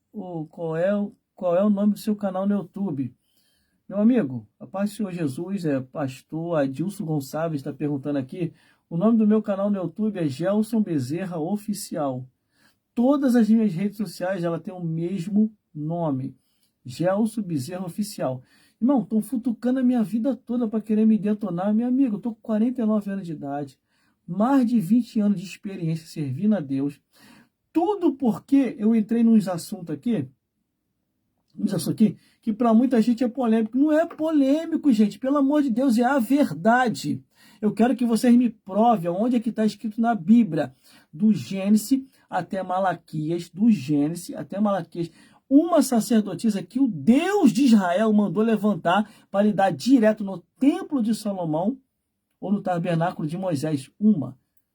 nome do seu canal no YouTube? Meu amigo, a paz do Senhor Jesus, pastor Adilson Gonçalves está perguntando aqui. O nome do meu canal no YouTube é Gelson Bezerra Oficial. Todas as minhas redes sociais, ela tem o mesmo nome. Gelson Bezerra Oficial. Irmão, estão futucando a minha vida toda para querer me detonar. Meu amigo, eu estou com 49 anos de idade. Mais de 20 anos de experiência servindo a Deus. Tudo porque eu entrei nos assuntos aqui, que para muita gente é polêmico. Não é polêmico, gente. Pelo amor de Deus, é a verdade. Eu quero que vocês me provem onde é que está escrito na Bíblia. Do Gênesis até Malaquias. Do Gênesis até Malaquias. Uma sacerdotisa que o Deus de Israel mandou levantar para lidar direto no templo de Salomão ou no tabernáculo de Moisés.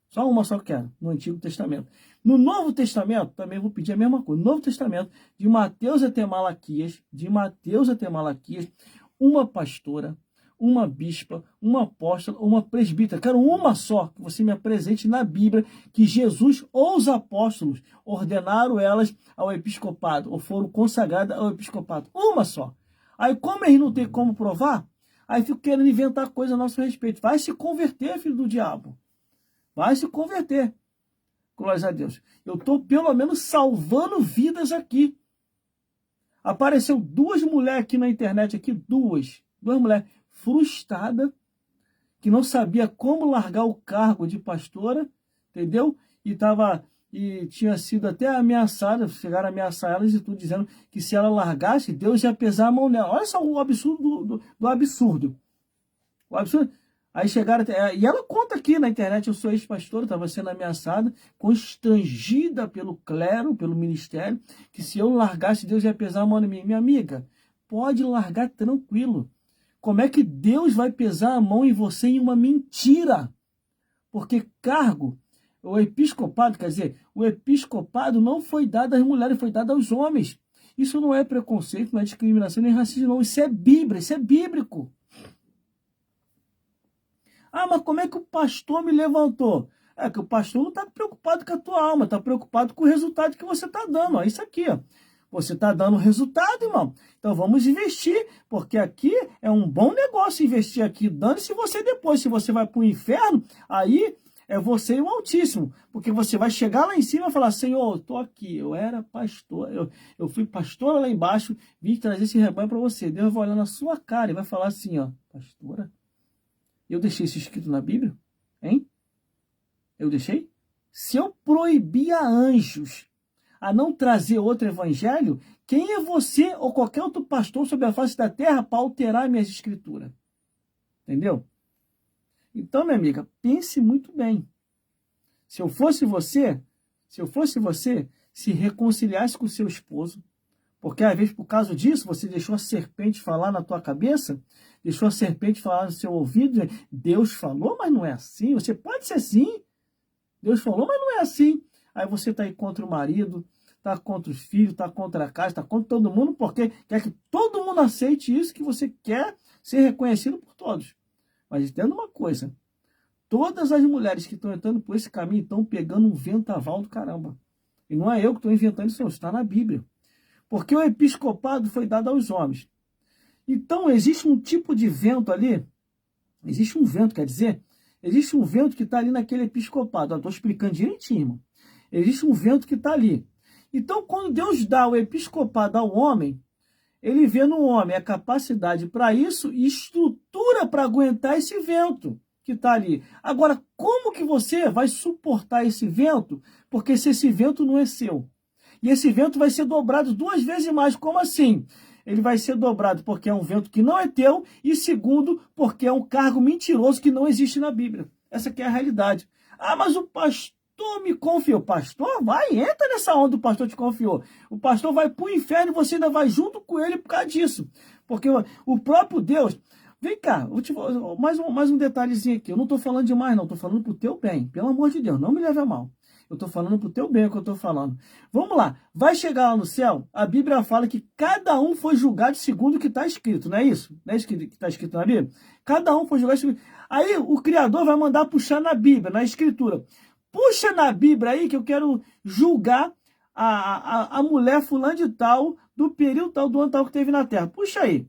Só uma que eu quero, no Antigo Testamento. No Novo Testamento, também vou pedir a mesma coisa. No Novo Testamento, de Mateus até Malaquias, uma pastora, uma bispa, uma apóstola, uma presbítera. Quero uma só, que você me apresente na Bíblia, que Jesus ou os apóstolos ordenaram elas ao episcopado, ou foram consagradas ao episcopado. Uma só. Aí, como eles não têm como provar, aí fico querendo inventar coisa a nosso respeito. Vai se converter, filho do diabo. Vai se converter. Glórias a Deus. Eu estou, pelo menos, salvando vidas aqui. Apareceu duas mulheres aqui na internet, duas mulheres frustradas, que não sabia como largar o cargo de pastora, entendeu? E estava e tinha sido até ameaçada, chegaram a ameaçar elas e tudo, dizendo que se ela largasse, Deus ia pesar a mão nela. Olha só o absurdo do absurdo. O absurdo. Aí chegaram, e ela conta aqui na internet, eu sou ex-pastora, estava sendo ameaçada, constrangida pelo clero, pelo ministério, que se eu largasse, Deus ia pesar a mão em mim. Minha amiga, pode largar tranquilo. Como é que Deus vai pesar a mão em você em uma mentira? Porque cargo, o episcopado, quer dizer, o episcopado não foi dado às mulheres, foi dado aos homens. Isso não é preconceito, não é discriminação, nem racismo, não. Isso é Bíblia, isso é bíblico. Ah, mas como é que o pastor me levantou? É que o pastor não está preocupado com a tua alma, está preocupado com o resultado que você está dando. Ó, isso aqui, ó. Você está dando resultado, irmão. Então vamos investir, porque aqui é um bom negócio investir aqui. Dane-se você depois, se você vai para o inferno, aí é você e o Altíssimo. Porque você vai chegar lá em cima e falar, Senhor, eu estou aqui, eu era pastor, eu fui pastora lá embaixo, vim trazer esse rebanho para você. Deus vai olhar na sua cara e vai falar assim, ó, pastora, eu deixei isso escrito na Bíblia? Hein? Eu deixei? Se eu proibia anjos a não trazer outro evangelho, quem é você ou qualquer outro pastor sobre a face da terra para alterar minhas escrituras? Entendeu? Então, minha amiga, pense muito bem. Se eu fosse você, se reconciliasse com o seu esposo, porque às vezes por causa disso você deixou a serpente falar na tua cabeça, deixou a serpente falar no seu ouvido, Deus falou, mas não é assim. Você pode ser assim. Deus falou, mas não é assim. Aí você está aí contra o marido, está contra os filhos, está contra a casa, está contra todo mundo, porque quer que todo mundo aceite isso, que você quer ser reconhecido por todos. Mas entenda uma coisa, todas as mulheres que estão entrando por esse caminho estão pegando um ventaval do caramba. E não é eu que estou inventando isso, está na Bíblia. Porque o episcopado foi dado aos homens. Então existe um tipo de vento ali, existe um vento, quer dizer, existe um vento que está ali naquele episcopado. Estou explicando direitinho, irmão. Existe um vento que está ali. Então, quando Deus dá o episcopado ao homem, ele vê no homem a capacidade para isso e estrutura para aguentar esse vento que está ali. Agora, como que você vai suportar esse vento? Porque se esse vento não é seu. E esse vento vai ser dobrado 2 vezes mais. Como assim? Ele vai ser dobrado porque é um vento que não é teu e segundo, porque é um cargo mentiroso que não existe na Bíblia. Essa aqui é a realidade. Ah, mas o pastor me confiou. Pastor, vai, entra nessa onda, o pastor te confiou. O pastor vai para o inferno e você ainda vai junto com ele por causa disso. Porque o próprio Deus... Vem cá, mais um detalhezinho aqui. Eu não estou falando demais, não. Estou falando para o teu bem. Pelo amor de Deus, não me leve a mal. Eu estou falando para o teu bem o que eu estou falando. Vamos lá. Vai chegar lá no céu, a Bíblia fala que cada um foi julgado segundo o que está escrito. Não é isso? Não é isso que está escrito na Bíblia? Cada um foi julgado segundo... Aí o Criador vai mandar puxar na Bíblia, na Escritura. Puxa na Bíblia aí que eu quero julgar a mulher fulana de tal, do período tal, do ano tal que teve na terra. Puxa aí.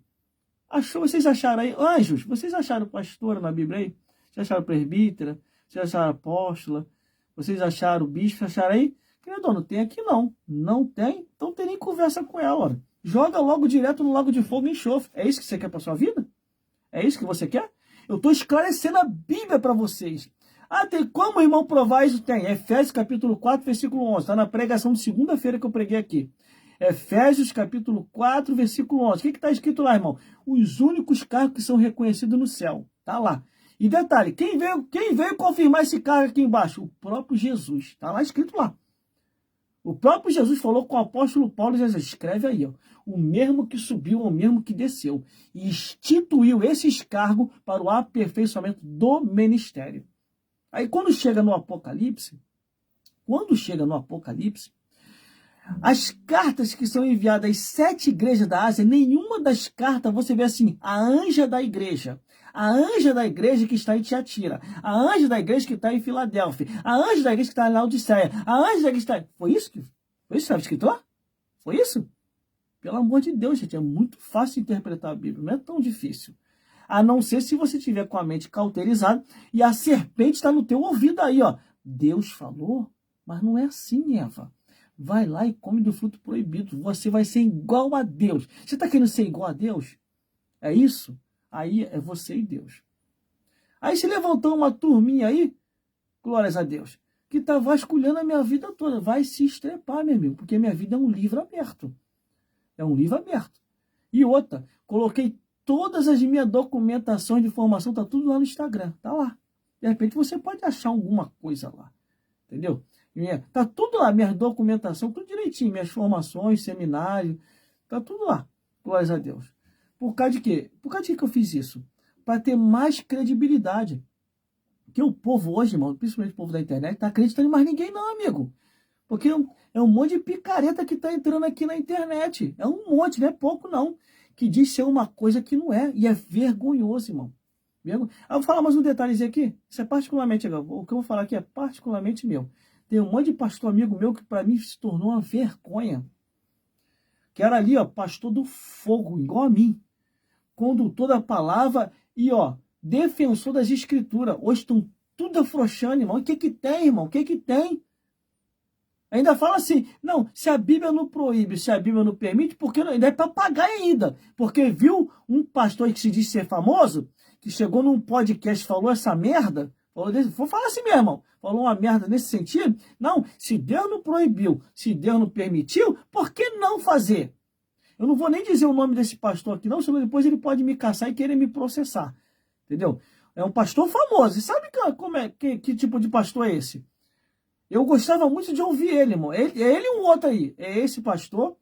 Vocês acharam aí? Anjos, vocês acharam pastora na Bíblia aí? Vocês acharam presbítera? Vocês acharam apóstola? Vocês acharam bispo? Acharam aí? Querido, não tem aqui não. Não tem? Então não tem nem conversa com ela. Olha. Joga logo direto no lago de fogo e enxofre. É isso que você quer para sua vida? É isso que você quer? Eu estou esclarecendo a Bíblia para vocês. Ah, tem como, irmão, provar isso? Tem. Efésios capítulo 4, versículo 11. Está na pregação de segunda-feira que eu preguei aqui. Efésios capítulo 4, versículo 11. O que está escrito lá, irmão? Os únicos cargos que são reconhecidos no céu. Está lá. E detalhe, quem veio confirmar esse cargo aqui embaixo? O próprio Jesus. Está lá escrito lá. O próprio Jesus falou com o apóstolo Paulo, e escreve aí, ó, o mesmo que subiu, o mesmo que desceu. E instituiu esses cargos para o aperfeiçoamento do ministério. Aí quando chega no Apocalipse, as cartas que são enviadas às 7 igrejas da Ásia, nenhuma das cartas você vê assim, a anja da igreja que está em Tiatira, a anja da igreja que está em Filadélfia, a anja da igreja que está em Laodiceia, a anja da igreja que está... Foi isso que estava escrito lá? Foi isso? Pelo amor de Deus, gente, é muito fácil interpretar a Bíblia, não é tão difícil. A não ser se você tiver com a mente cauterizada e a serpente está no teu ouvido aí, ó. Deus falou, mas não é assim, Eva. Vai lá e come do fruto proibido. Você vai ser igual a Deus. Você está querendo ser igual a Deus? É isso? Aí é você e Deus. Aí se levantou uma turminha aí, glórias a Deus. que está vasculhando a minha vida toda. Vai se estrepar, meu amigo, porque minha vida é um livro aberto. É um livro aberto. E outra, coloquei todas as minhas documentações de formação, tá tudo lá no Instagram, tá lá. De repente você pode achar alguma coisa lá, entendeu? Tá tudo lá, minhas documentação, tudo direitinho, minhas formações, seminário, tá tudo lá, glórias a Deus. Por causa de quê? Por causa de que eu fiz isso? Para ter mais credibilidade. Porque o povo hoje, irmão, principalmente o povo da internet, tá acreditando em mais ninguém não, amigo. Porque é um monte de picareta que tá entrando aqui na internet. É um monte, não é pouco não. Que diz ser uma coisa que não é. E é vergonhoso, irmão. Eu vou falar mais um detalhezinho aqui. Isso é particularmente, o que eu vou falar aqui é particularmente meu. Tem um monte de pastor amigo meu que para mim se tornou uma vergonha. Que era ali, ó, pastor do fogo, igual a mim. Condutor da palavra e, ó, defensor das escrituras. Hoje estão tudo afrouxando, irmão. O que que tem, irmão? O que que tem? Ainda fala assim, não, se a Bíblia não proíbe, se a Bíblia não permite, porque ainda é papagaio ainda. Porque viu um pastor que se diz ser famoso, que chegou num podcast e falou essa merda, vou falar assim mesmo, irmão, falou uma merda nesse sentido. Não, se Deus não proibiu, se Deus não permitiu, por que não fazer? Eu não vou nem dizer o nome desse pastor aqui não, senão depois ele pode me caçar e querer me processar. Entendeu? É um pastor famoso. E sabe que tipo de pastor é esse? Eu gostava muito de ouvir ele, irmão. Ele e um outro aí. É esse pastor,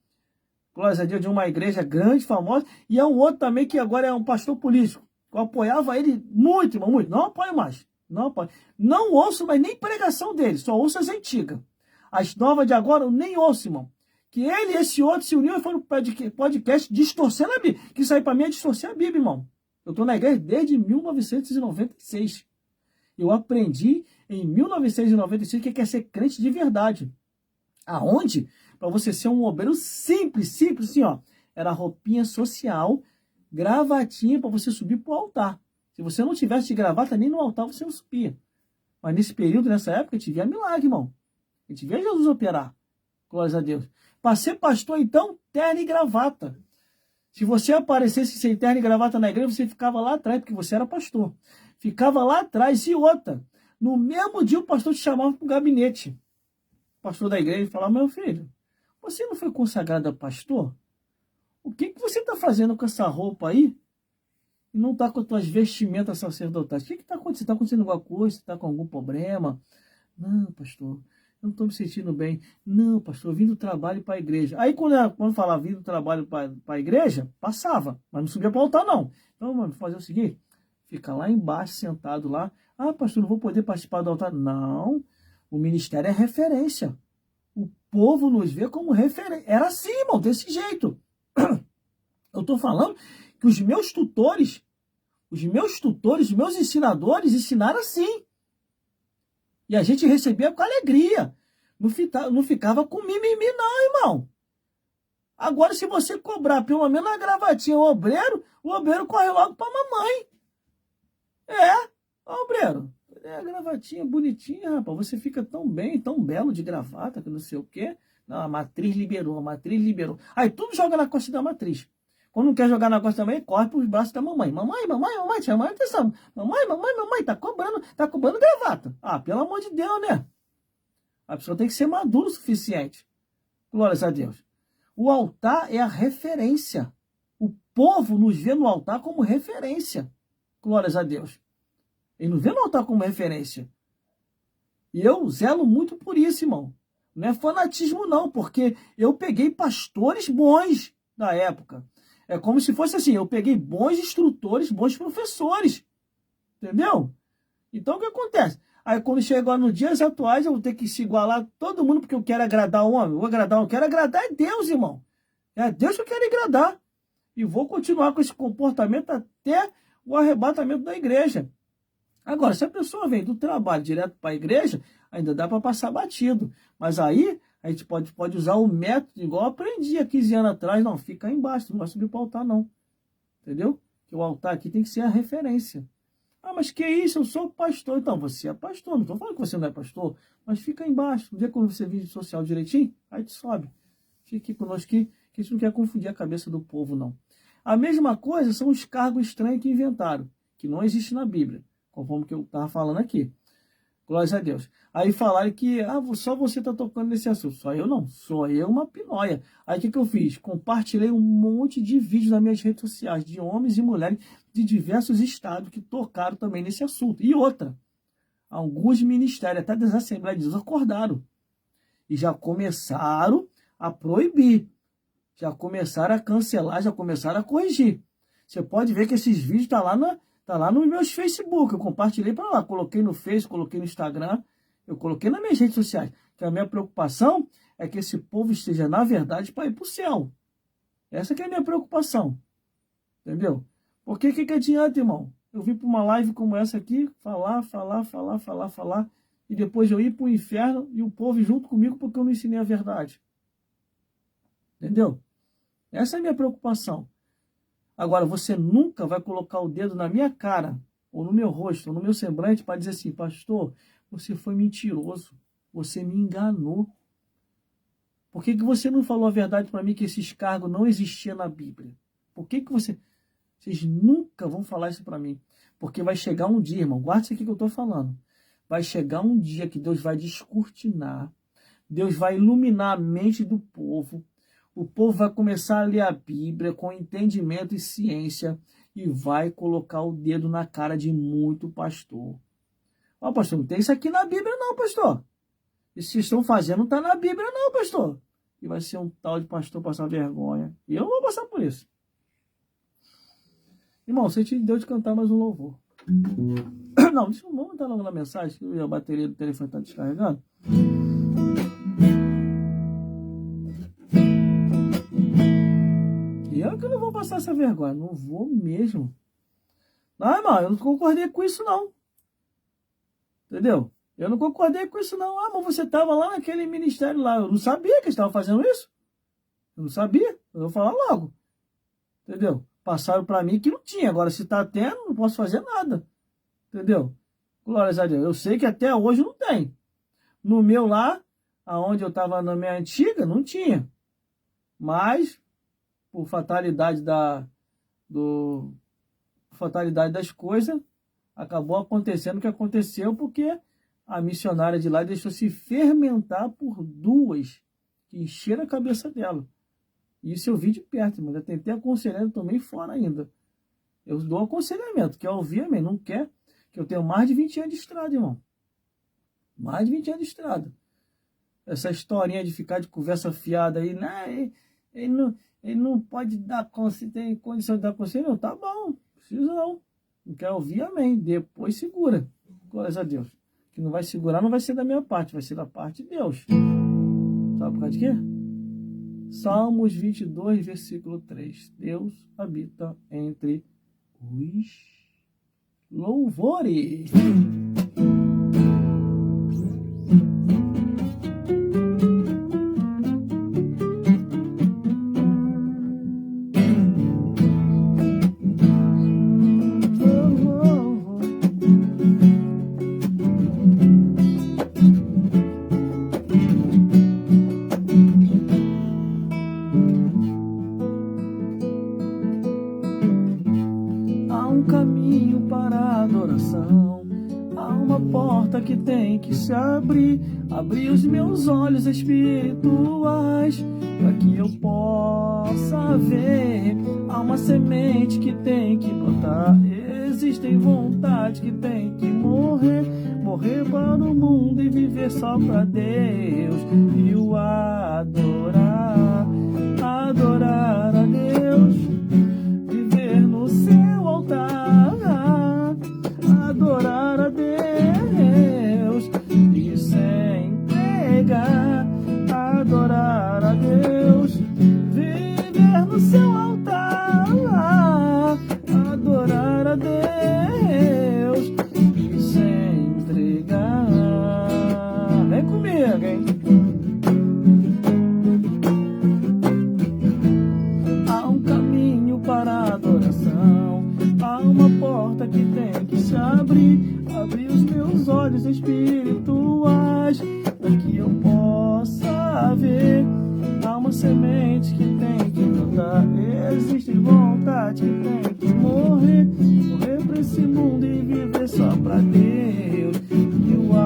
glória a Deus, de uma igreja grande, famosa. E é um outro também que agora é um pastor político. Eu apoiava ele muito, irmão, muito. Não apoio mais. Não apoio. Não ouço mais nem pregação dele. Só ouço as antigas. As novas de agora eu nem ouço, irmão. Que ele e esse outro se uniram e foram para o podcast distorcendo a Bíblia. Que isso aí para mim é distorcer a Bíblia, irmão. Eu estou na igreja desde 1996. Eu aprendi em 1996 o que é ser crente de verdade. Aonde? Para você ser um obreiro simples, assim, ó. Era roupinha social, gravatinha para você subir para o altar. Se você não tivesse de gravata, nem no altar você não subia. Mas nesse período, nessa época, a gente via milagre, irmão. A gente via Jesus operar. Glórias a Deus. Para ser pastor, então, terno e gravata. Se você aparecesse sem terno e gravata na igreja, você ficava lá atrás, porque você era pastor. Ficava lá atrás. E outra, no mesmo dia o pastor te chamava para o gabinete. O pastor da igreja falava, meu filho, você não foi consagrado a pastor? O que você está fazendo com essa roupa aí? E não está com as tuas vestimentas sacerdotais? O que está acontecendo? Está acontecendo alguma coisa? Está com algum problema? Não, pastor, eu não estou me sentindo bem. Não, pastor, eu vim do trabalho para a igreja. Aí quando falava vim do trabalho para a igreja, passava, mas não subia para o altar não. Então, mano, fazer o seguinte, fica lá embaixo, sentado lá. Ah, pastor, não vou poder participar do altar. Não, o ministério é referência. O povo nos vê como referência. Era assim, irmão, desse jeito. Eu estou falando que os meus tutores, os meus ensinadores ensinaram assim. E a gente recebia com alegria. Não ficava com mimimi não, irmão. Agora, se você cobrar pelo menos a gravatinha o obreiro corre logo para a mamãe. Obreiro. A gravatinha bonitinha, rapaz. Você fica tão bem, tão belo de gravata, que não sei o quê. Não, a matriz liberou. Aí tudo joga na costa da matriz. Quando não quer jogar na costa também, corre para os braços da mamãe. Mamãe, chama a atenção. Mamãe, tá cobrando gravata. Ah, pelo amor de Deus, né? A pessoa tem que ser madura o suficiente. Glórias a Deus. O altar é a referência. O povo nos vê no altar como referência. Glórias a Deus. Ele não vê no altar como referência. E eu zelo muito por isso, irmão. Não é fanatismo, não, porque eu peguei pastores bons da época. É como se fosse assim, eu peguei bons instrutores, bons professores. Entendeu? Então, o que acontece? Aí, quando chega nos dias atuais, eu vou ter que se igualar a todo mundo, porque eu quero agradar o homem. Eu quero agradar a Deus, irmão. É a Deus que eu quero agradar. E vou continuar com esse comportamento até o arrebatamento da igreja. Agora, se a pessoa vem do trabalho direto para a igreja, ainda dá para passar batido. Mas aí, a gente pode usar o método, igual eu aprendi há 15 anos atrás. Não, fica aí embaixo, não vai subir para o altar, não. Entendeu? Porque o altar aqui tem que ser a referência. Ah, mas que isso? Eu sou pastor. Então, você é pastor. Não estou falando que você não é pastor, mas fica aí embaixo. Um dia quando você vir social direitinho, aí te sobe. Fique conosco aqui, que a gente não quer confundir a cabeça do povo, não. A mesma coisa são os cargos estranhos que inventaram, que não existe na Bíblia, conforme que eu estava falando aqui. Glória a Deus. Aí falaram que só você está tocando nesse assunto. Só eu não. Sou eu uma pinóia. Aí o que eu fiz? Compartilhei um monte de vídeos nas minhas redes sociais de homens e mulheres de diversos estados que tocaram também nesse assunto. E outra, alguns ministérios, até das Assembleias de Deus, acordaram. E já começaram a proibir. Já começaram a cancelar, já começaram a corrigir. Você pode ver que esses vídeos estão lá nos meus Facebook. Eu compartilhei para lá. Coloquei no Facebook, coloquei no Instagram. Eu coloquei nas minhas redes sociais. Que a minha preocupação é que esse povo esteja, na verdade, para ir para o céu. Essa que é a minha preocupação. Entendeu? Porque que adianta, irmão? Eu vim para uma live como essa aqui, falar. E depois eu ir para o inferno e o povo junto comigo porque eu não ensinei a verdade. Entendeu? Essa é a minha preocupação. Agora, você nunca vai colocar o dedo na minha cara, ou no meu rosto, ou no meu semblante, para dizer assim, pastor, você foi mentiroso, você me enganou. Por que você não falou a verdade para mim que esses cargos não existiam na Bíblia? Por que vocês nunca vão falar isso para mim? Porque vai chegar um dia, irmão, guarda isso aqui que eu estou falando. Vai chegar um dia que Deus vai descortinar, Deus vai iluminar a mente do povo, o povo vai começar a ler a Bíblia com entendimento e ciência e vai colocar o dedo na cara de muito pastor. Ó, pastor, não tem isso aqui na Bíblia não, pastor. Isso que vocês estão fazendo não está na Bíblia não, pastor. E vai ser um tal de pastor passar vergonha. E eu não vou passar por isso. Irmão, você te deu de cantar mais um louvor. Não, vamos entrar logo na mensagem, que a bateria do telefone está descarregando. Eu que não vou passar essa vergonha. Não vou mesmo. Não, irmão, eu não concordei com isso, não. Entendeu? Eu não concordei com isso, não. Mas você estava lá naquele ministério lá. Eu não sabia que eles estavam fazendo isso. Eu não sabia. Eu vou falar logo. Entendeu? Passaram para mim que não tinha. Agora, se está tendo, não posso fazer nada. Entendeu? Glórias a Deus. Eu sei que até hoje não tem. No meu lá, aonde eu estava na minha antiga, não tinha. Mas, por fatalidade das coisas, acabou acontecendo o que aconteceu porque a missionária de lá deixou se fermentar por duas que encheram a cabeça dela. Isso eu vi de perto, mas eu tentei aconselhar, eu tomei fora ainda. Eu dou aconselhamento, quer ouvir, amém? Não quer? Que eu tenho mais de 20 anos de estrada, irmão. Mais de 20 anos de estrada. Essa historinha de ficar de conversa fiada aí, né? Ele não pode dar conselho, tem condição de dar conselho? Não, tá bom, preciso não. Não quer ouvir, amém. Depois segura. Glórias a Deus. Que não vai segurar, não vai ser da minha parte, vai ser da parte de Deus. Sabe por causa de quê? Salmos 22, versículo 3. Deus habita entre os louvores. Que tem que se abrir os meus olhos espirituais, para que eu possa ver. Há uma semente que tem que brotar, existem vontades que tem que morrer para o mundo e viver só para Deus e o adorar a Deus, viver no seu altar, adorar a Deus. Adorar a Deus, viver no seu altar, adorar a Deus e se entregar. Vem comigo, hein? Há um caminho para a adoração, há uma porta que tem que se abrir os meus olhos espirituais, para que eu possa ver. Há uma semente que tem que brotar, existe vontade que tem que morrer para esse mundo e viver só para Deus e o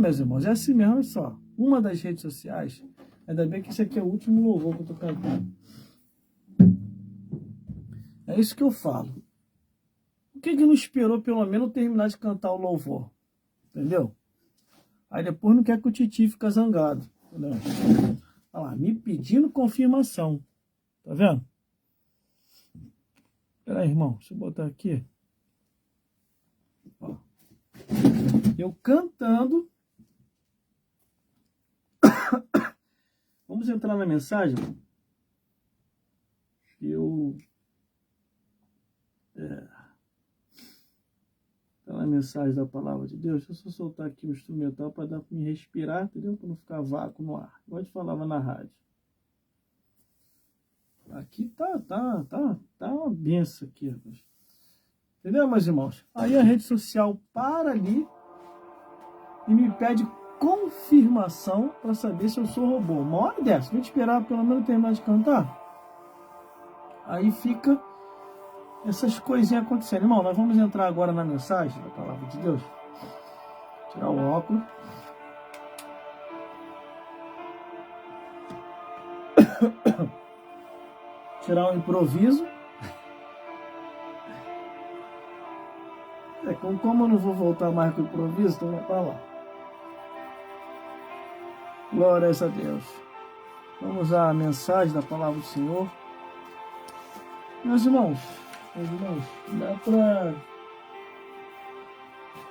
meus irmãos, é assim mesmo, olha só. Uma das redes sociais, ainda bem que esse aqui é o último louvor que eu tô cantando. É isso que eu falo. Por que não esperou pelo menos terminar de cantar o louvor? Entendeu? Aí depois não quer que o Titi fique zangado. Entendeu? Olha lá, me pedindo confirmação. Tá vendo? Pera aí, irmão. Deixa eu botar aqui. Ó. Eu cantando. Vamos entrar na mensagem. Tá na mensagem da palavra de Deus. Deixa eu só soltar aqui o instrumental para dar para me respirar, entendeu? Para não ficar vácuo no ar. Igual eu falava na rádio. Aqui tá uma benção aqui, rapaz. Entendeu, meus irmãos? Aí a rede social para ali e me pede confirmação para saber se eu sou robô. Uma hora dessa, vou esperar pelo menos terminar de cantar. Aí fica essas coisinhas acontecendo. Irmão, nós vamos entrar agora na mensagem da palavra de Deus. Tirar o óculos. Tirar o improviso. Como eu não vou voltar mais com o improviso, então vai para lá. Glórias a Deus. Vamos à mensagem da palavra do Senhor. Meus irmãos,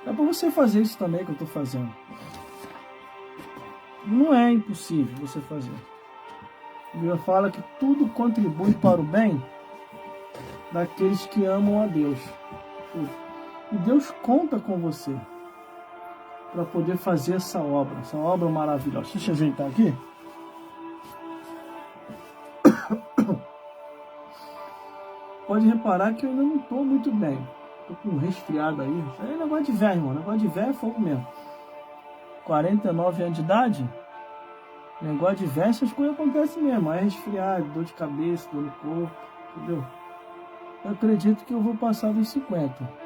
dá para você fazer isso também que eu estou fazendo. Não é impossível você fazer. A Bíblia fala que tudo contribui para o bem daqueles que amam a Deus. E Deus conta com você para poder fazer essa obra maravilhosa. Deixa eu ajeitar aqui. Pode reparar que eu ainda não estou muito bem. Estou com um resfriado aí. Isso aí é negócio de velho, irmão. Negócio de velho é fogo mesmo. 49 anos de idade. Negócio de velho, essas coisas acontecem mesmo. Aí é resfriado, dor de cabeça, dor no corpo. Entendeu? Eu acredito que eu vou passar dos 50.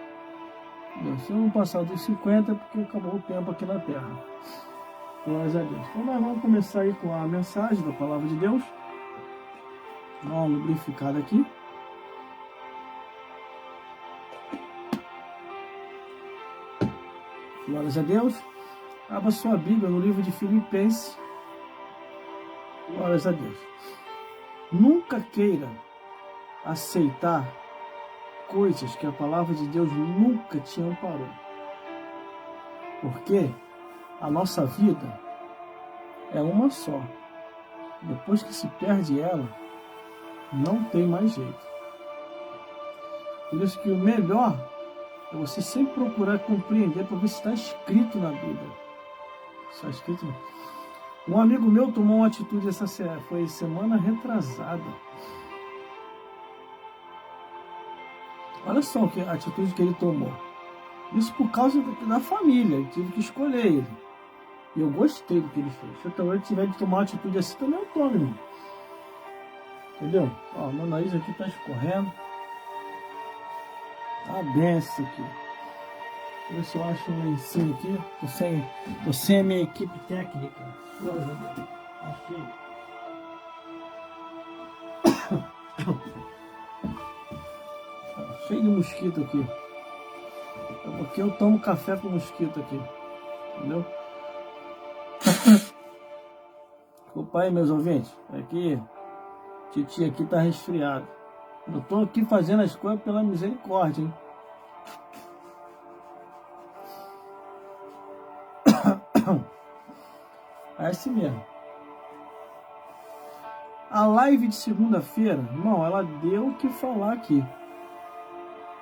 Entendeu? Se eu não passar dos 50 é porque acabou o tempo aqui na Terra. Glórias a Deus. Então nós vamos começar aí com a mensagem da palavra de Deus. Dá uma lubrificada aqui. Glórias a Deus. Abra sua Bíblia no livro de Filipenses. Glórias a Deus. Nunca queira aceitar coisas que a palavra de Deus nunca te amparou. Porque a nossa vida é uma só. Depois que se perde ela, não tem mais jeito. Por isso que o melhor é você sempre procurar compreender para ver se está escrito na Bíblia. Está escrito. Um amigo meu tomou uma atitude foi semana retrasada. Olha só a atitude que ele tomou. Isso por causa da família. Eu tive que escolher ele. E eu gostei do que ele fez. Se eu também tiver de tomar uma atitude assim, também eu tomo, irmão. Entendeu? Ó, meu nariz aqui está escorrendo. Tá benção aqui. Deixa eu ver se eu acho um lencinho aqui. Tô sem a minha equipe técnica. Achei. Cheio de mosquito aqui. Porque eu tomo café com mosquito aqui. Entendeu? Desculpa aí, meus ouvintes. Aqui, Titi aqui tá resfriado. Eu tô aqui fazendo as coisas pela misericórdia, hein? É assim mesmo. A live de segunda-feira, irmão, ela deu o que falar aqui.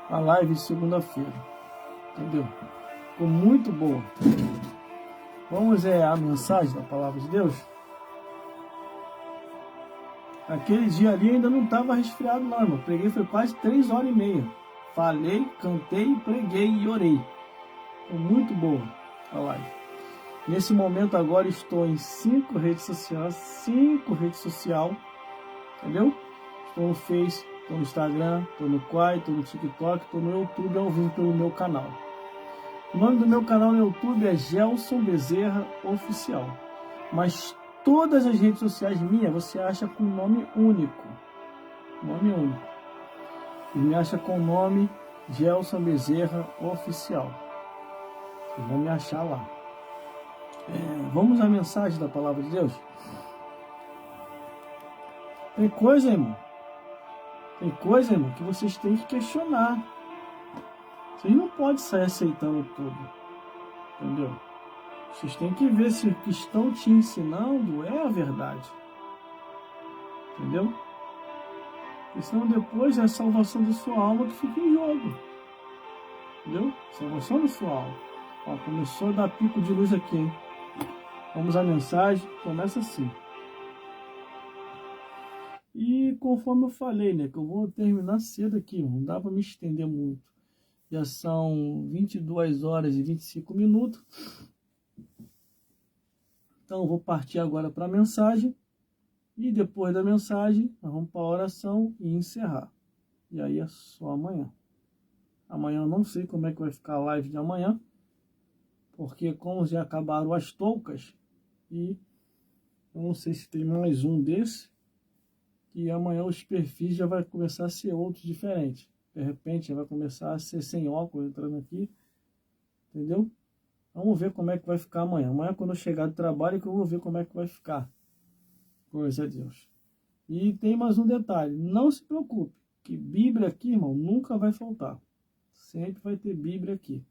A live de segunda-feira. Entendeu? Ficou muito boa. Vamos a mensagem da palavra de Deus? Aquele dia ali ainda não estava resfriado não, irmão. Preguei foi quase 3 horas e meia. Falei, cantei, preguei e orei. Foi muito boa a live. Nesse momento agora estou em 5 redes sociais. 5 redes sociais. Entendeu? Estou no Face, estou no Instagram, estou no Quai, estou no TikTok, estou no YouTube ao vivo pelo meu canal. O nome do meu canal no YouTube é Gelson Bezerra Oficial. Mas todas as redes sociais minhas você acha com nome único. Nome único. E me acha com o nome Gelson Bezerra Oficial. Vocês vão me achar lá. Vamos à mensagem da Palavra de Deus? Tem coisa, irmão. Tem coisa, irmão, que vocês têm que questionar. Vocês não podem sair aceitando tudo. Entendeu? Vocês têm que ver se o que estão te ensinando é a verdade. Entendeu? Porque senão depois é a salvação da sua alma que fica em jogo. Entendeu? Salvação da sua alma. Ó, começou a dar pico de luz aqui, hein? Vamos à mensagem. Começa assim. E conforme eu falei, né? Que eu vou terminar cedo aqui. Não dá para me estender muito. Já são 22 horas e 25 minutos. Então eu vou partir agora para a mensagem. E depois da mensagem, nós vamos para a oração e encerrar. E aí é só amanhã. Amanhã eu não sei como é que vai ficar a live de amanhã. Porque como já acabaram as toucas. E eu não sei se tem mais um desse. E amanhã os perfis já vai começar a ser outros diferentes. De repente já vai começar a ser sem óculos entrando aqui. Entendeu? Vamos ver como é que vai ficar amanhã. Amanhã quando eu chegar do trabalho que eu vou ver como é que vai ficar. Glória a Deus. E tem mais um detalhe. Não se preocupe. Que Bíblia aqui, irmão, nunca vai faltar. Sempre vai ter Bíblia aqui.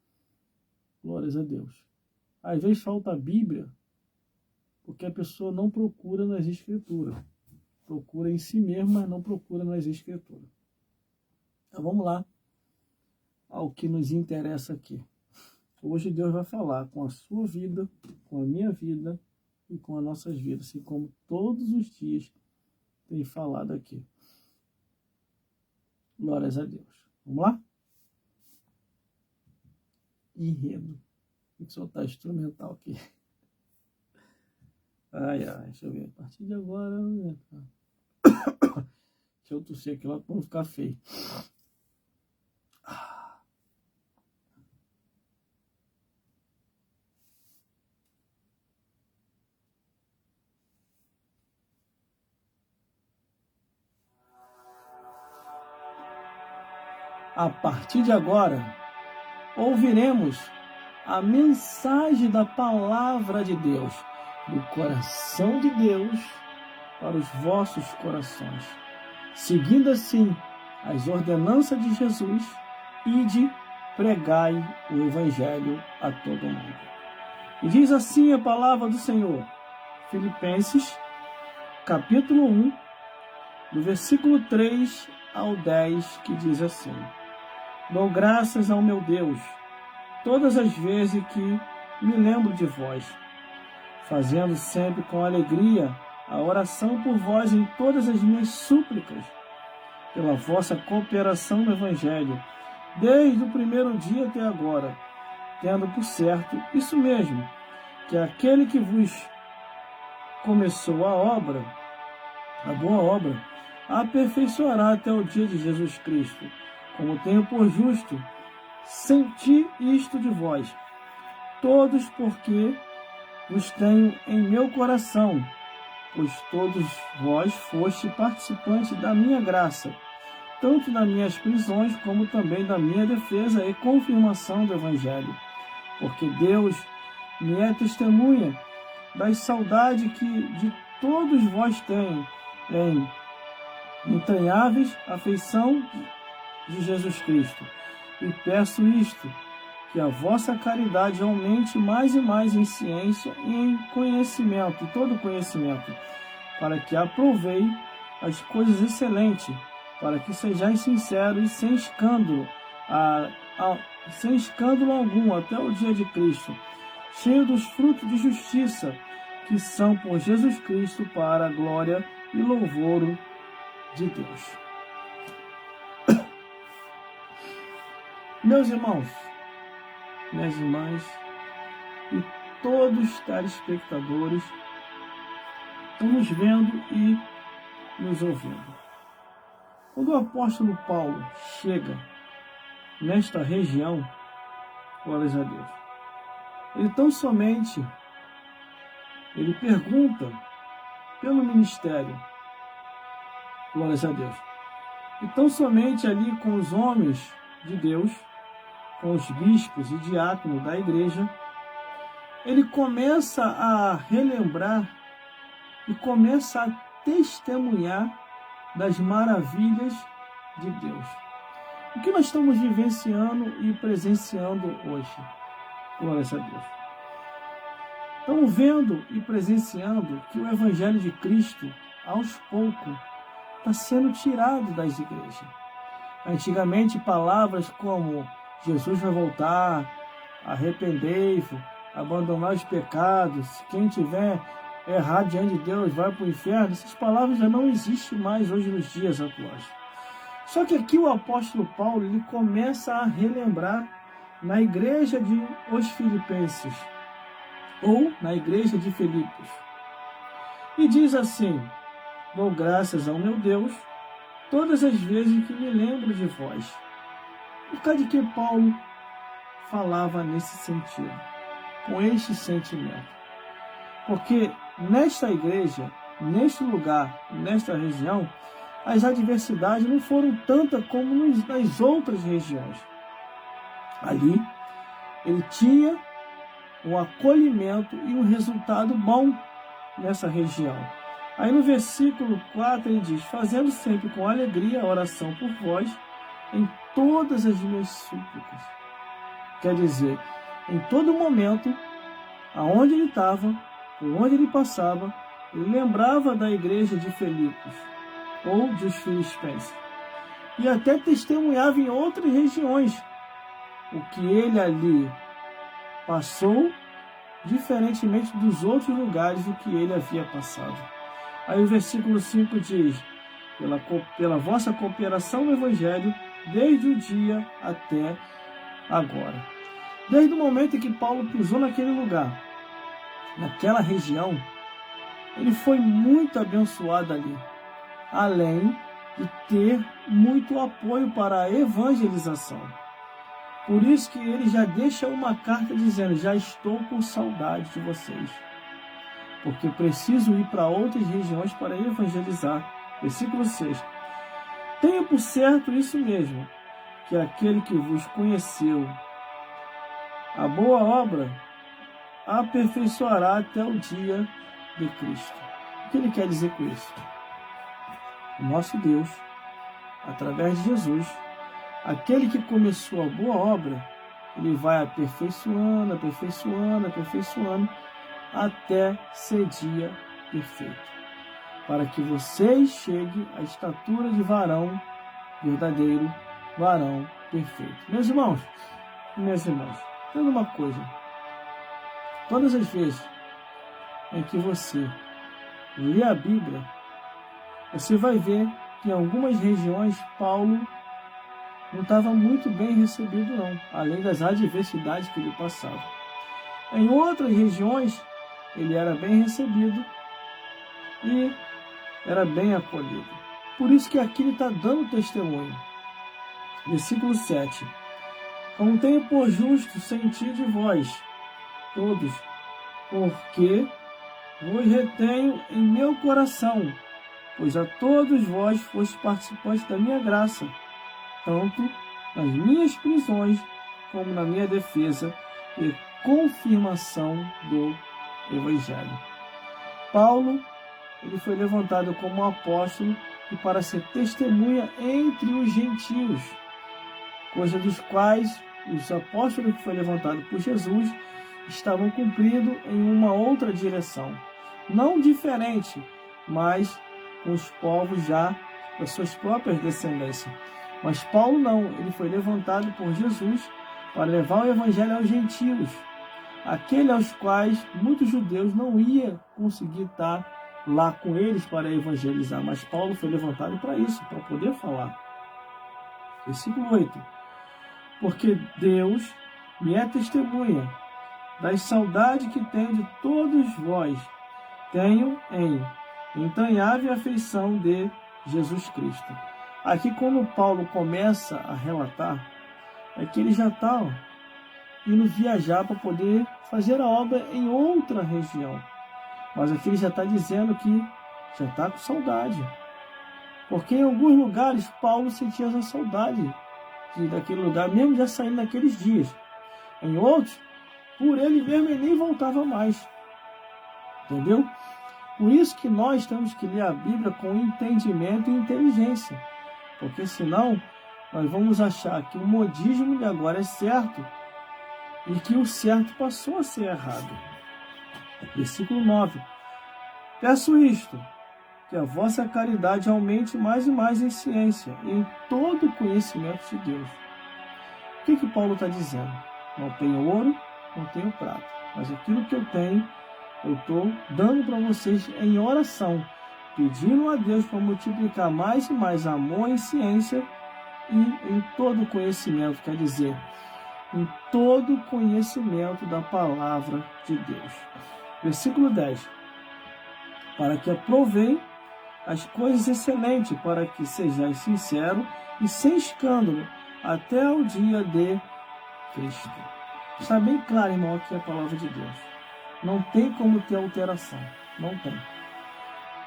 Glórias a Deus. Às vezes falta a Bíblia porque a pessoa não procura nas Escrituras. Procura em si mesmo, mas não procura nas Escrituras. Então vamos lá ao que nos interessa aqui. Hoje Deus vai falar com a sua vida, com a minha vida e com as nossas vidas, assim como todos os dias tem falado aqui. Glórias a Deus. Vamos lá? Enredo. Tem que soltar instrumental aqui. Ai, deixa eu ver. A partir de agora... Deixa eu tossir aqui lá para não ficar feio. A partir de agora, ouviremos a mensagem da Palavra de Deus, do coração de Deus para os vossos corações, seguindo assim as ordenanças de Jesus, ide, pregai o Evangelho a todo mundo. E diz assim a palavra do Senhor, Filipenses, capítulo 1, do versículo 3 ao 10, que diz assim: Dou graças ao meu Deus, todas as vezes que me lembro de vós, fazendo sempre com alegria a oração por vós em todas as minhas súplicas, pela vossa cooperação no Evangelho, desde o primeiro dia até agora, tendo por certo isso mesmo, que aquele que vos começou a boa obra, a aperfeiçoará até o dia de Jesus Cristo. Como tenho por justo sentir isto de vós, todos, porque vos tenho em meu coração, pois todos vós foste participantes da minha graça, tanto nas minhas prisões, como também da minha defesa e confirmação do Evangelho. Porque Deus me é testemunha das saudades que de todos vós tenho em entranháveis afeição de Jesus Cristo. E peço isto, que a vossa caridade aumente mais e mais em ciência e em conhecimento, e todo conhecimento, para que aprovei as coisas excelentes, para que sejais sinceros e sem escândalo, sem escândalo algum, até o dia de Cristo, cheio dos frutos de justiça, que são por Jesus Cristo para a glória e louvor de Deus. Meus irmãos, minhas irmãs e todos os telespectadores estão nos vendo e nos ouvindo. Quando o apóstolo Paulo chega nesta região, glórias a Deus, Ele tão somente, ele pergunta pelo ministério, glórias a Deus, e tão somente ali com os homens de Deus, com os bispos e diáconos da igreja, ele começa a relembrar e começa a testemunhar das maravilhas de Deus. O que nós estamos vivenciando e presenciando hoje? Glórias a Deus. Estamos vendo e presenciando que o Evangelho de Cristo, aos poucos, está sendo tirado das igrejas. Antigamente, palavras como Jesus vai voltar, arrependei-vos, abandonar os pecados, quem tiver errado diante de Deus vai para o inferno, essas palavras já não existem mais hoje nos dias atuais. Só que aqui o apóstolo Paulo ele começa a relembrar na igreja de os Filipenses, ou na igreja de Filipos. E diz assim: dou graças ao meu Deus todas as vezes que me lembro de vós. Por causa de que Paulo falava nesse sentido, com este sentimento? Porque nesta igreja, neste lugar, nesta região, as adversidades não foram tantas como nas outras regiões. Ali, ele tinha um acolhimento e um resultado bom nessa região. Aí no versículo 4 ele diz: fazendo sempre com alegria a oração por vós em todas as minhas súplicas. Quer dizer, em todo momento, aonde ele estava, por onde ele passava, ele lembrava da igreja de Filipos, ou dos Filipenses, e até testemunhava em outras regiões o que ele ali passou, diferentemente dos outros lugares do que ele havia passado. Aí o versículo 5 diz: pela vossa cooperação no Evangelho, desde o dia até agora. Desde o momento em que Paulo pisou naquele lugar, naquela região, ele foi muito abençoado ali, além de ter muito apoio para a evangelização. Por isso que ele já deixa uma carta dizendo: já estou com saudade de vocês, porque preciso ir para outras regiões para evangelizar. Versículo 6. Tenho por certo isso mesmo, que aquele que vos conheceu a boa obra aperfeiçoará até o dia de Cristo. O que ele quer dizer com isso? O nosso Deus, através de Jesus, aquele que começou a boa obra, ele vai aperfeiçoando, aperfeiçoando, aperfeiçoando, até ser dia perfeito, para que vocês cheguem à estatura de varão verdadeiro, varão perfeito. Meus irmãos e minhas irmãs, entenda uma coisa: todas as vezes em que você lê a Bíblia, você vai ver que em algumas regiões Paulo não estava muito bem recebido não, além das adversidades que ele passava. Em outras regiões ele era bem recebido e era bem acolhido. Por isso que aqui ele está dando testemunho. Versículo 7. Como tenho por justo sentir de vós todos, porque vos retenho em meu coração, pois a todos vós foste participantes da minha graça, tanto nas minhas prisões como na minha defesa e confirmação do Evangelho. Paulo, ele foi levantado como apóstolo e para ser testemunha entre os gentios, coisa dos quais os apóstolos que foi levantado por Jesus estavam cumprindo em uma outra direção, não diferente, mas com os povos já das suas próprias descendências. Mas Paulo não, ele foi levantado por Jesus para levar o evangelho aos gentios, aquele aos quais muitos judeus não iam conseguir estar lá com eles para evangelizar, mas Paulo foi levantado para isso, para poder falar. Versículo 8. Porque Deus me é testemunha das saudades que tenho de todos vós, tenho em entranhável afeição de Jesus Cristo. Aqui, quando Paulo começa a relatar, é que ele já está indo viajar para poder fazer a obra em outra região. Mas aqui ele já está dizendo que já está com saudade. Porque em alguns lugares Paulo sentia essa saudade daquele lugar, mesmo já saindo naqueles dias. Em outros, por ele mesmo ele nem voltava mais. Entendeu? Por isso que nós temos que ler a Bíblia com entendimento e inteligência. Porque senão nós vamos achar que o modismo de agora é certo e que o certo passou a ser errado. Versículo 9. Peço isto, que a vossa caridade aumente mais e mais em ciência e em todo o conhecimento de Deus. O que Paulo está dizendo? Não tenho ouro, não tenho prata, mas aquilo que eu tenho, eu estou dando para vocês em oração, pedindo a Deus para multiplicar mais e mais amor em ciência e em todo o conhecimento, quer dizer, em todo o conhecimento da palavra de Deus. Versículo 10. Para que aprovei as coisas excelentes, para que sejais sincero e sem escândalo, até o dia de Cristo. Está bem claro, irmão, aqui a palavra de Deus. Não tem como ter alteração. Não tem.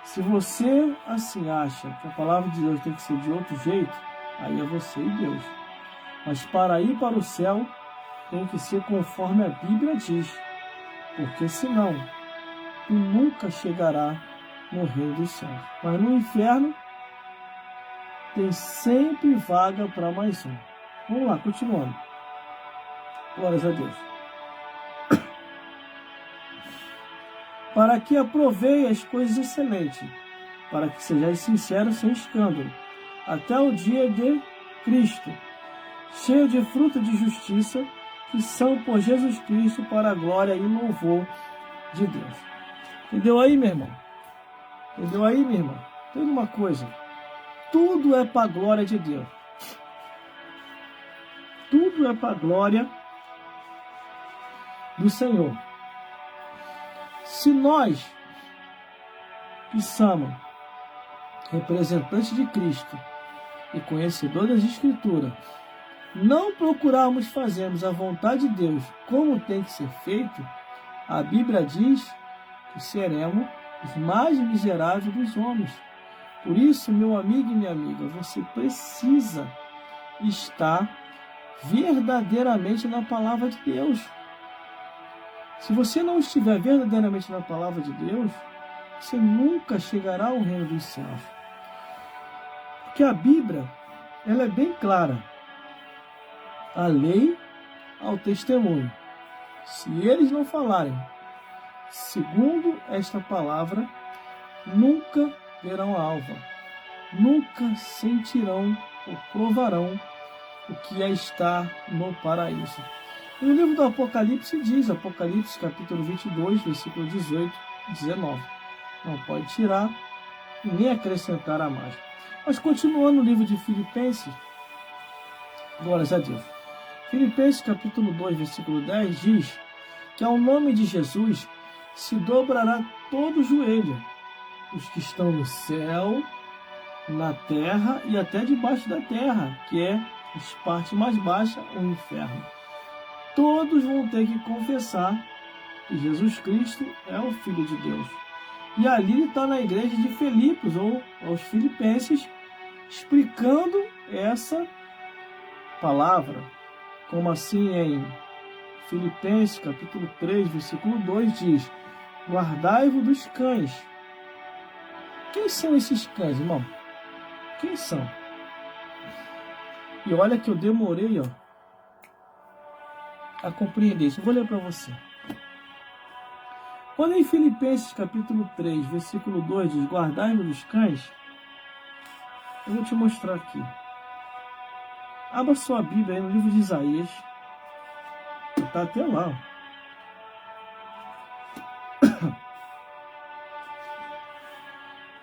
Se você assim acha que a palavra de Deus tem que ser de outro jeito, aí é você e Deus. Mas para ir para o céu, tem que ser conforme a Bíblia diz. Porque senão, tu nunca chegará no reino dos céus. Mas no inferno, tem sempre vaga para mais um. Vamos lá, continuando. Glórias a Deus. Para que aprovei as coisas excelentes, para que sejais sinceros sem escândalo, até o dia de Cristo, cheio de fruto de justiça, que são por Jesus Cristo para a glória e louvor de Deus. Entendeu aí, meu irmão? Entendeu aí, minha irmã? Tem uma coisa. Tudo é para a glória de Deus. Tudo é para a glória do Senhor. Se nós, que somos representantes de Cristo e conhecedores das Escrituras, não procurarmos fazermos a vontade de Deus como tem que ser feito, a Bíblia diz que seremos os mais miseráveis dos homens. Por isso, meu amigo e minha amiga, você precisa estar verdadeiramente na palavra de Deus. Se você não estiver verdadeiramente na palavra de Deus, você nunca chegará ao reino dos céus. Porque a Bíblia, ela é bem clara. A lei ao testemunho. Se eles não falarem segundo esta palavra, nunca verão a alva, nunca sentirão ou provarão o que é estar no paraíso. E o livro do Apocalipse diz, Apocalipse capítulo 22, versículo 18 e 19. Não pode tirar e nem acrescentar a mais. Mas continuando no livro de Filipenses, glórias a Deus. Filipenses capítulo 2, versículo 10 diz que ao nome de Jesus se dobrará todo o joelho, os que estão no céu, na terra e até debaixo da terra, que é a parte mais baixa, o inferno. Todos vão ter que confessar que Jesus Cristo é o Filho de Deus. E ali ele está na igreja de Filipos, ou aos Filipenses, explicando essa palavra. Como assim em Filipenses capítulo 3, versículo 2 diz: guardai-vos dos cães. Quem são esses cães, irmão? Quem são? E olha que eu demorei, a compreender isso. Eu vou ler para você. Quando em Filipenses capítulo 3, versículo 2 diz: guardai-vos dos cães, eu vou te mostrar aqui. Abra sua Bíblia aí no livro de Isaías. Está até lá.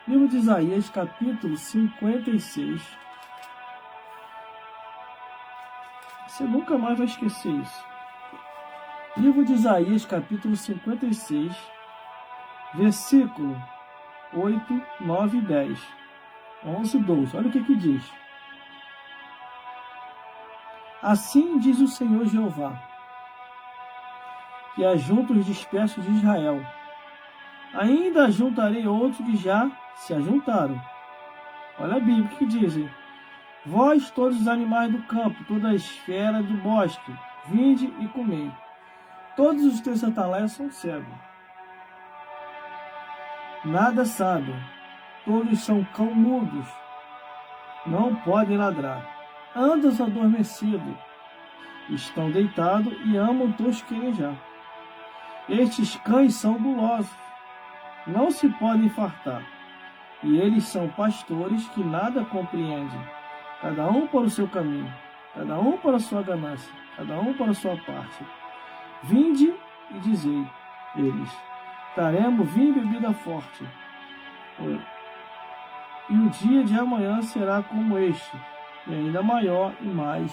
Livro de Isaías, capítulo 56. Você nunca mais vai esquecer isso. Livro de Isaías, capítulo 56, versículo 8, 9 e 10. 11 e 12. Olha o que diz. Assim diz o Senhor Jeová: que ajunta os dispersos de Israel. Ainda ajuntarei outros que já se ajuntaram. Olha a Bíblia, o que dizem? Vós, todos os animais do campo, toda a esfera do bosque, vinde e comei. Todos os teus atalaias são cegos. Nada sabem. Todos são cão mudos. Não podem ladrar. Andas adormecido. Estão deitados e amam tosquenejar. Estes cães são gulosos. Não se podem fartar. E eles são pastores que nada compreendem. Cada um para o seu caminho. Cada um para a sua ganância. Cada um para a sua parte. Vinde e dizei, eles, daremos vinho e bebida forte. E o dia de amanhã será como este, e ainda maior e mais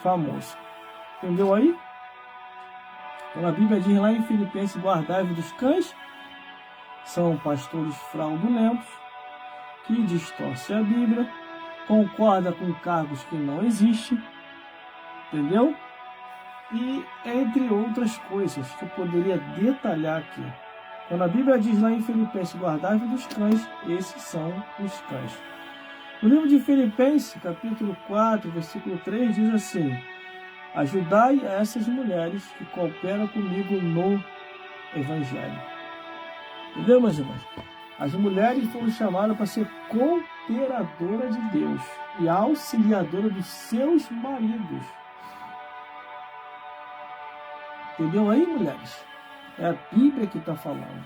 famoso. Entendeu aí? Então a Bíblia diz lá em Filipenses, guardai-vos dos cães, são pastores fraudulentos, que distorcem a Bíblia, concorda com cargos que não existem, entendeu? E entre outras coisas que eu poderia detalhar aqui. Quando a Bíblia diz lá em Filipenses, guardai-vos dos cães, esses são os cães. No livro de Filipenses, capítulo 4, versículo 3, diz assim: ajudai a essas mulheres que cooperam comigo no Evangelho. Entendeu, meus irmãos? As mulheres foram chamadas para ser cooperadoras de Deus e auxiliadora dos seus maridos. Entendeu aí, mulheres? É a Bíblia que está falando.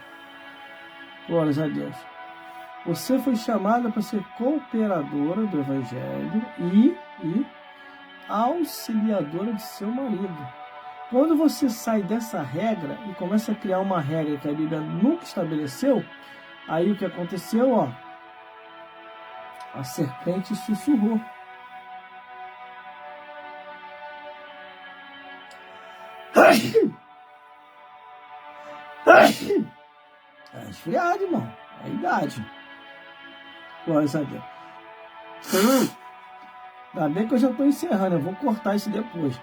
Glórias a Deus. Você foi chamada para ser cooperadora do Evangelho e auxiliadora de seu marido. Quando você sai dessa regra e começa a criar uma regra que a Bíblia nunca estabeleceu, aí o que aconteceu, ó, a serpente sussurrou. É esfriado, irmão. É a idade. Glória a Deus. Ainda bem que eu já estou encerrando. Eu vou cortar isso depois.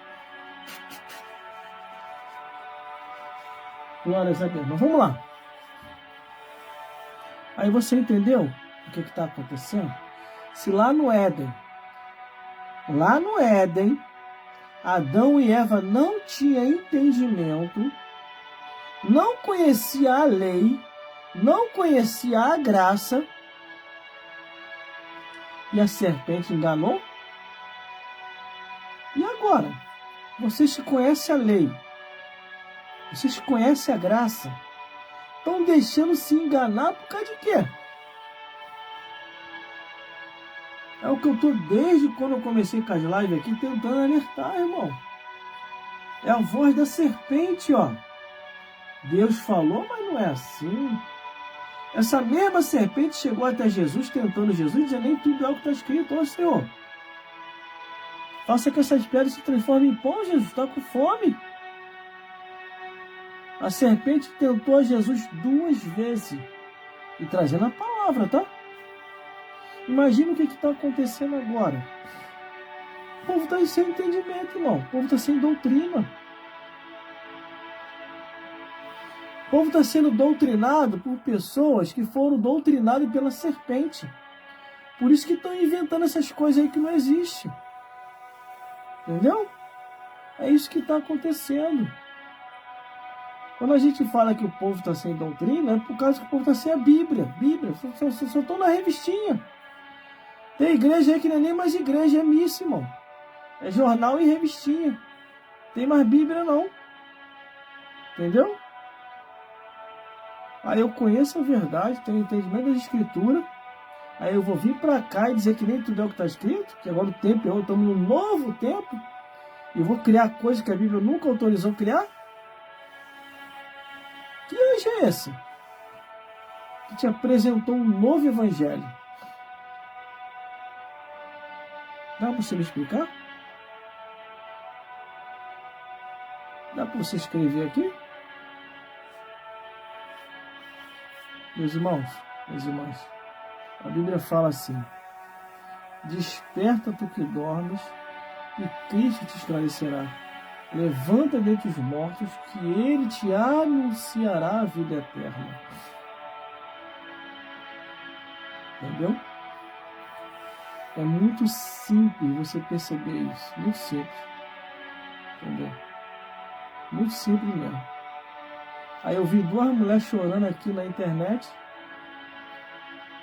Glória a Deus. Mas vamos lá. Aí você entendeu o que está acontecendo? Se lá no Éden, Adão e Eva não tinham entendimento, não conhecia a lei, não conhecia a graça, e a serpente enganou. E agora? Vocês que conhecem a lei, vocês que conhecem a graça, estão deixando se enganar por causa de quê? É o que eu estou desde quando eu comecei com as lives aqui tentando alertar, irmão. É a voz da serpente, ó. Deus falou, mas não é assim. Essa mesma serpente chegou até Jesus, tentando Jesus, dizendo, nem tudo é o que está escrito. Ó, Senhor, faça que essas pedras se transformem em pão, Jesus, está com fome. A serpente tentou a Jesus 2 vezes, e trazendo a palavra, tá? Imagina o que está acontecendo agora. O povo está sem entendimento, irmão. O povo está sem doutrina. O povo está sendo doutrinado por pessoas que foram doutrinadas pela serpente. Por isso que estão inventando essas coisas aí que não existem. Entendeu? É isso que está acontecendo. Quando a gente fala que o povo está sem doutrina, é por causa que o povo está sem a Bíblia. Só estão na revistinha. Tem igreja aí que não é nem mais igreja, é missa, irmão. É jornal e revistinha. Tem mais Bíblia não. Entendeu? Aí eu conheço a verdade, tenho entendimento das escrituras. Aí eu vou vir para cá e dizer que nem tudo é o que está escrito, que agora o tempo é outro, estamos num novo tempo. E vou criar coisas que a Bíblia nunca autorizou criar. Que anjo é esse? Que te apresentou um novo evangelho. Dá para você me explicar? Dá para você escrever aqui? Meus irmãos, minhas irmãs, a Bíblia fala assim: desperta tu que dormes, e Cristo te esclarecerá. levanta dentre os mortos, que ele te anunciará a vida eterna. Entendeu? É muito simples você perceber isso. Muito simples. Entendeu? Muito simples mesmo. Aí eu vi duas mulheres chorando aqui na internet,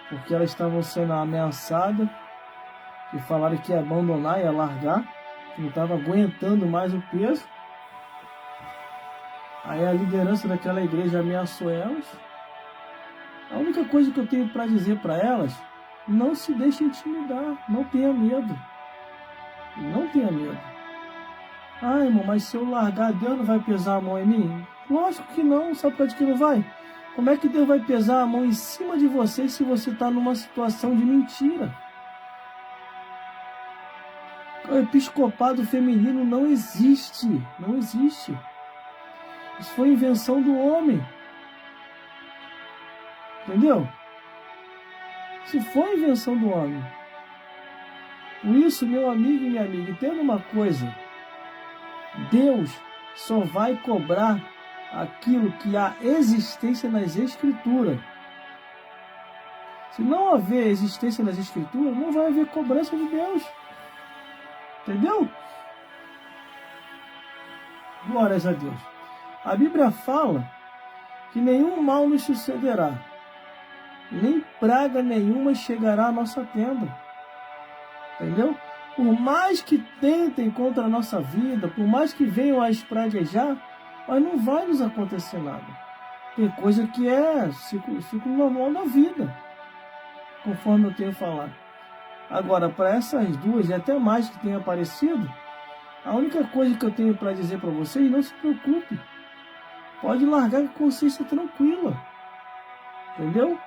porque elas estavam sendo ameaçadas, e falaram que ia abandonar, ia largar, que não estava aguentando mais o peso. Aí a liderança daquela igreja ameaçou elas. A única coisa que eu tenho para dizer para elas: não se deixe intimidar, não tenha medo. Não tenha medo. Ah, irmão, mas se eu largar, Deus não vai pesar a mão em mim? Lógico que não, sabe por que não vai? Como é que Deus vai pesar a mão em cima de você se você está numa situação de mentira? O episcopado feminino não existe, não existe. Isso foi invenção do homem. Entendeu? Isso foi invenção do homem. Por isso, meu amigo e minha amiga, entenda uma coisa: Deus só vai cobrar aquilo que há existência nas Escrituras. Se não haver existência nas Escrituras, não vai haver cobrança de Deus. Entendeu? Glórias a Deus. A Bíblia fala que nenhum mal nos sucederá, nem praga nenhuma chegará à nossa tenda. Entendeu? Por mais que tentem contra a nossa vida, por mais que venham a espraguejar, mas não vai nos acontecer nada. Tem coisa que é ciclo normal da vida, conforme eu tenho falado. Agora, para essas duas, e até mais que tenha aparecido, a única coisa que eu tenho para dizer para vocês: não se preocupe. Pode largar com consciência tranquila. Entendeu?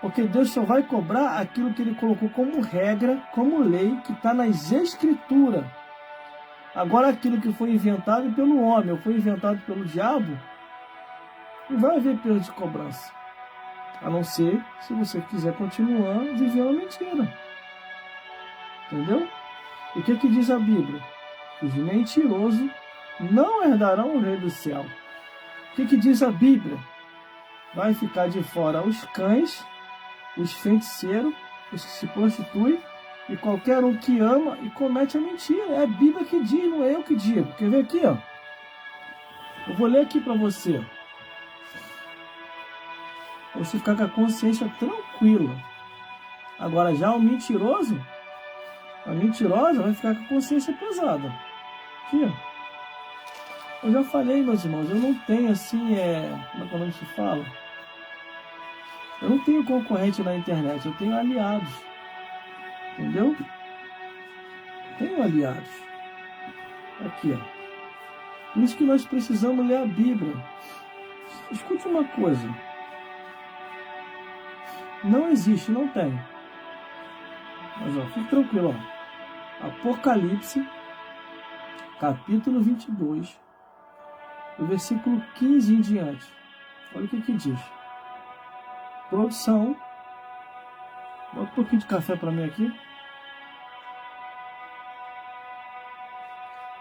Porque Deus só vai cobrar aquilo que Ele colocou como regra, como lei, que está nas Escrituras. Agora, aquilo que foi inventado pelo homem, ou foi inventado pelo diabo, não vai haver perda de cobrança. A não ser se você quiser continuar vivendo a mentira. Entendeu? E o que diz a Bíblia? Os mentirosos não herdarão o reino do céu. O que diz a Bíblia? Vai ficar de fora os cães, os feiticeiros, os que se prostituem, e qualquer um que ama e comete a mentira. É a Bíblia que diz, não é eu que digo. Quer ver aqui, ó? Eu vou ler aqui para você. Pra você ficar com a consciência tranquila. Agora, já o mentiroso, a mentirosa vai ficar com a consciência pesada. Aqui, ó. Eu já falei, meus irmãos, eu não tenho assim, como é que o nome se fala? Eu não tenho concorrente na internet, eu tenho aliados. Entendeu? Tenho aliados. Aqui, ó. Por isso que nós precisamos ler a Bíblia. Escute uma coisa. Não existe, não tem. Mas, ó, fique tranquilo, ó. Apocalipse, capítulo 22, do versículo 15 em diante. Olha o que diz. Produção. Bota um pouquinho de café para mim aqui.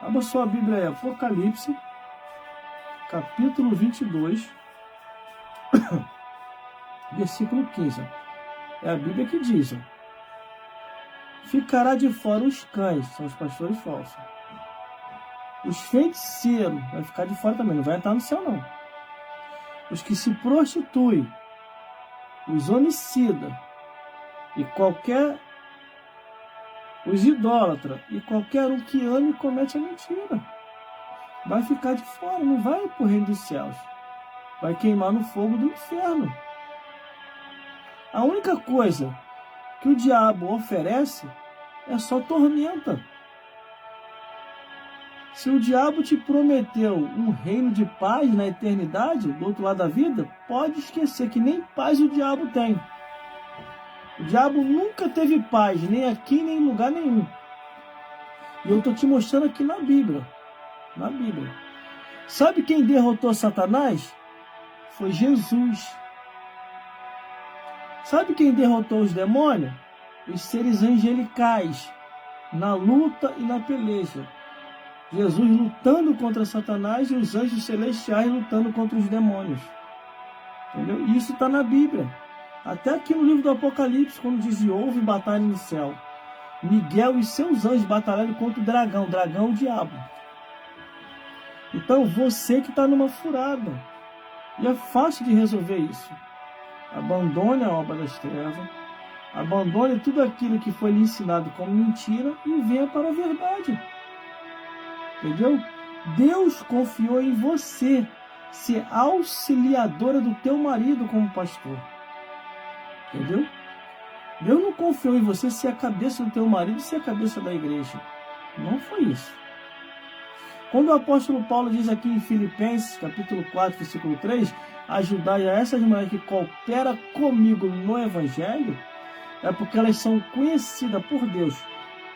Abra sua Bíblia aí, Apocalipse, capítulo 22, versículo 15. É a Bíblia que diz: ficará de fora os cães, são os pastores falsos. Os feiticeiros, vai ficar de fora também, não vai entrar no céu não. Os que se prostituem, os homicidas, e os idólatras, e qualquer um que ame e comete a mentira, vai ficar de fora, não vai para o reino dos céus. Vai queimar no fogo do inferno. A única coisa que o diabo oferece é só tormenta. Se o diabo te prometeu um reino de paz na eternidade, do outro lado da vida, pode esquecer que nem paz o diabo tem. O diabo nunca teve paz, nem aqui, nem em lugar nenhum. E eu estou te mostrando aqui na Bíblia. Na Bíblia. Sabe quem derrotou Satanás? Foi Jesus. Sabe quem derrotou os demônios? Os seres angelicais, na luta e na peleja. Jesus lutando contra Satanás e os anjos celestiais lutando contra os demônios. Entendeu? Isso está na Bíblia. Até aqui no livro do Apocalipse, quando diz: houve batalha no céu. Miguel e seus anjos batalhando contra o dragão é o diabo. Então você que está numa furada. E é fácil de resolver isso. Abandone a obra das trevas. Abandone tudo aquilo que foi lhe ensinado como mentira e venha para a verdade. Entendeu? Deus confiou em você ser auxiliadora do teu marido como pastor. Entendeu? Deus não confiou em você ser a cabeça do teu marido e ser a cabeça da igreja. Não foi isso. Quando o apóstolo Paulo diz aqui em Filipenses, capítulo 4, versículo 3, ajudai a essas mulheres que cooperam comigo no evangelho, é porque elas são conhecidas por Deus,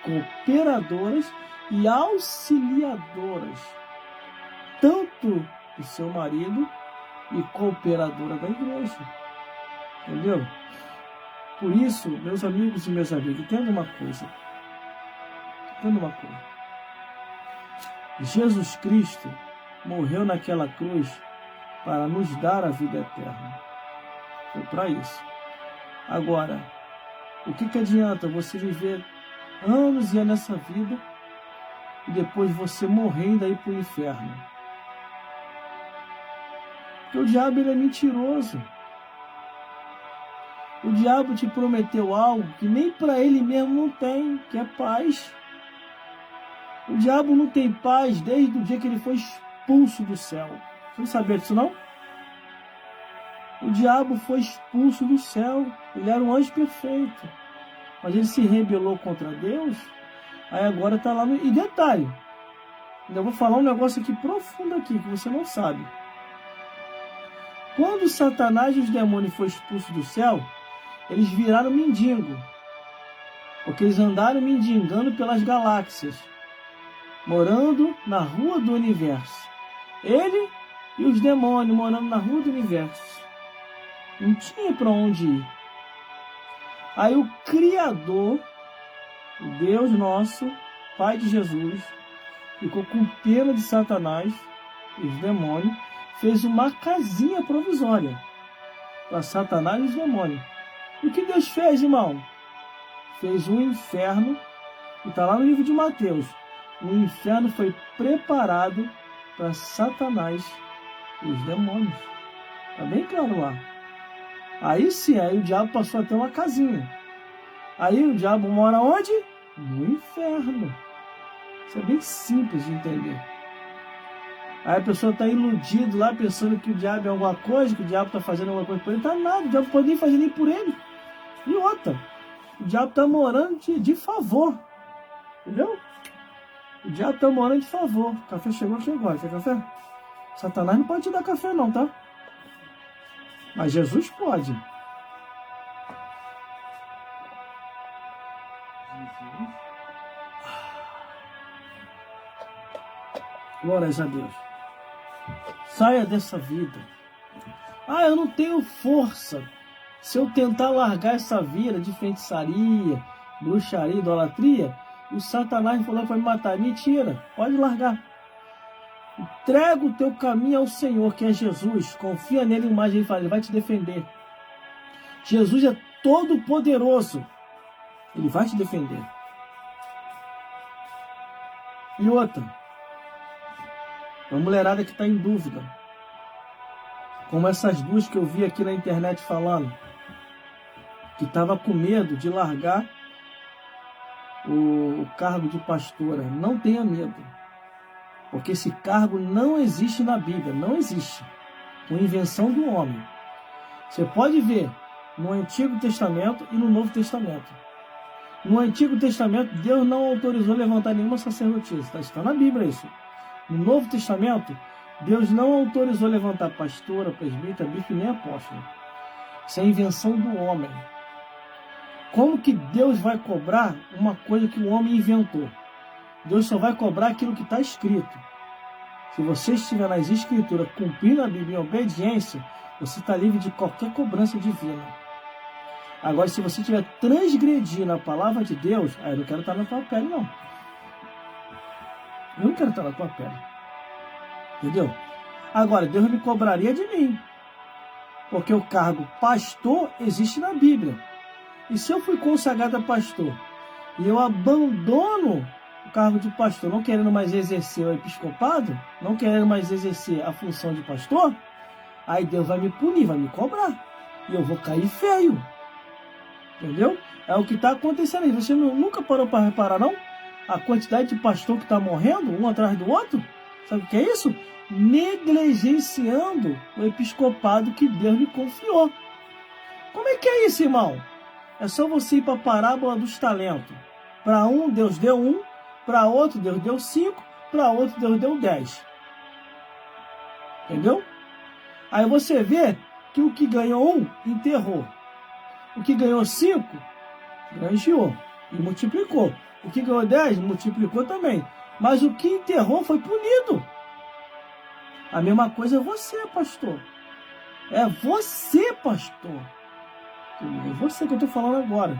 cooperadoras e auxiliadoras, tanto do seu marido e cooperadora da igreja. Entendeu? Por isso, meus amigos e minhas amigas, entenda uma coisa. Jesus Cristo morreu naquela cruz para nos dar a vida eterna. Foi para isso. Agora, o que adianta você viver anos e anos nessa vida e depois você morrendo aí para o inferno? Porque o diabo ele é mentiroso. O diabo te prometeu algo que nem para ele mesmo não tem, que é paz. O diabo não tem paz desde o dia que ele foi expulso do céu. Você não sabia disso, não? O diabo foi expulso do céu. Ele era um anjo perfeito. Mas ele se rebelou contra Deus. Aí agora está lá no... E detalhe, ainda vou falar um negócio aqui profundo aqui, que você não sabe. Quando Satanás e os demônios foram expulsos do céu, eles viraram mendigo. Porque eles andaram mendigando pelas galáxias, morando na rua do universo. Ele e os demônios morando na rua do universo. Não tinha para onde ir. Aí o Criador, o Deus nosso, Pai de Jesus, ficou com pena de Satanás e os demônios, fez uma casinha provisória para Satanás e os demônios. E o que Deus fez, irmão? Fez um inferno, e está lá no livro de Mateus. O inferno foi preparado para Satanás e os demônios. Está bem claro lá. Aí sim, aí o diabo passou a ter uma casinha. Aí o diabo mora onde? No inferno. Isso é bem simples de entender. Aí a pessoa está iludida lá, pensando que o diabo é alguma coisa, que o diabo está fazendo alguma coisa por ele. Não está nada, o diabo não pode nem fazer nem por ele. E outra, o diabo está morando de favor. Entendeu? O diabo está morando de favor. O café chegou aqui agora. Quer café? Satanás não pode te dar café não, tá? Mas Jesus pode. Glórias a Deus. Saia dessa vida. Eu não tenho força. Se eu tentar largar essa vida de feitiçaria, bruxaria, idolatria, o Satanás falou que vai me matar. Mentira, pode largar. Entrega o teu caminho ao Senhor, que é Jesus. Confia nele mais, ele fala, ele vai te defender. Jesus é todo poderoso. Ele vai te defender. E outra, uma mulherada que está em dúvida, como essas duas que eu vi aqui na internet falando, que estava com medo de largar o cargo de pastora. Não tenha medo, porque esse cargo não existe na Bíblia, não existe. Uma invenção do homem. Você pode ver no Antigo Testamento e no Novo Testamento. No Antigo Testamento, Deus não autorizou levantar nenhuma sacerdotisa. Está na Bíblia isso. No Novo Testamento, Deus não autorizou levantar pastora, presbítero, bispo nem apóstolo. Isso é invenção do homem. Como que Deus vai cobrar uma coisa que o homem inventou? Deus só vai cobrar aquilo que está escrito. Se você estiver nas Escrituras cumprindo a Bíblia em obediência, você está livre de qualquer cobrança divina. Agora, se você estiver transgredindo a palavra de Deus, aí eu não quero estar na tua pele, não. Eu não quero estar na tua pele. Entendeu? Agora, Deus me cobraria de mim. Porque o cargo pastor existe na Bíblia. E se eu fui consagrado a pastor e eu abandono o cargo de pastor, não querendo mais exercer o episcopado, não querendo mais exercer a função de pastor, aí Deus vai me punir, vai me cobrar. E eu vou cair feio. Entendeu? É o que está acontecendo aí. Você nunca parou para reparar, não? A quantidade de pastor que está morrendo, um atrás do outro? Sabe o que é isso? Negligenciando o episcopado que Deus lhe confiou. Como é que é isso, irmão? É só você ir para a parábola dos talentos. Para um, Deus deu 1, para outro, Deus deu 5, para outro, Deus deu 10. Entendeu? Aí você vê que o que ganhou 1, enterrou. O que ganhou 5, granjeou e multiplicou. O que ganhou 10, multiplicou também. Mas o que enterrou foi punido. A mesma coisa é você, pastor. É você, pastor. É você que eu estou falando agora.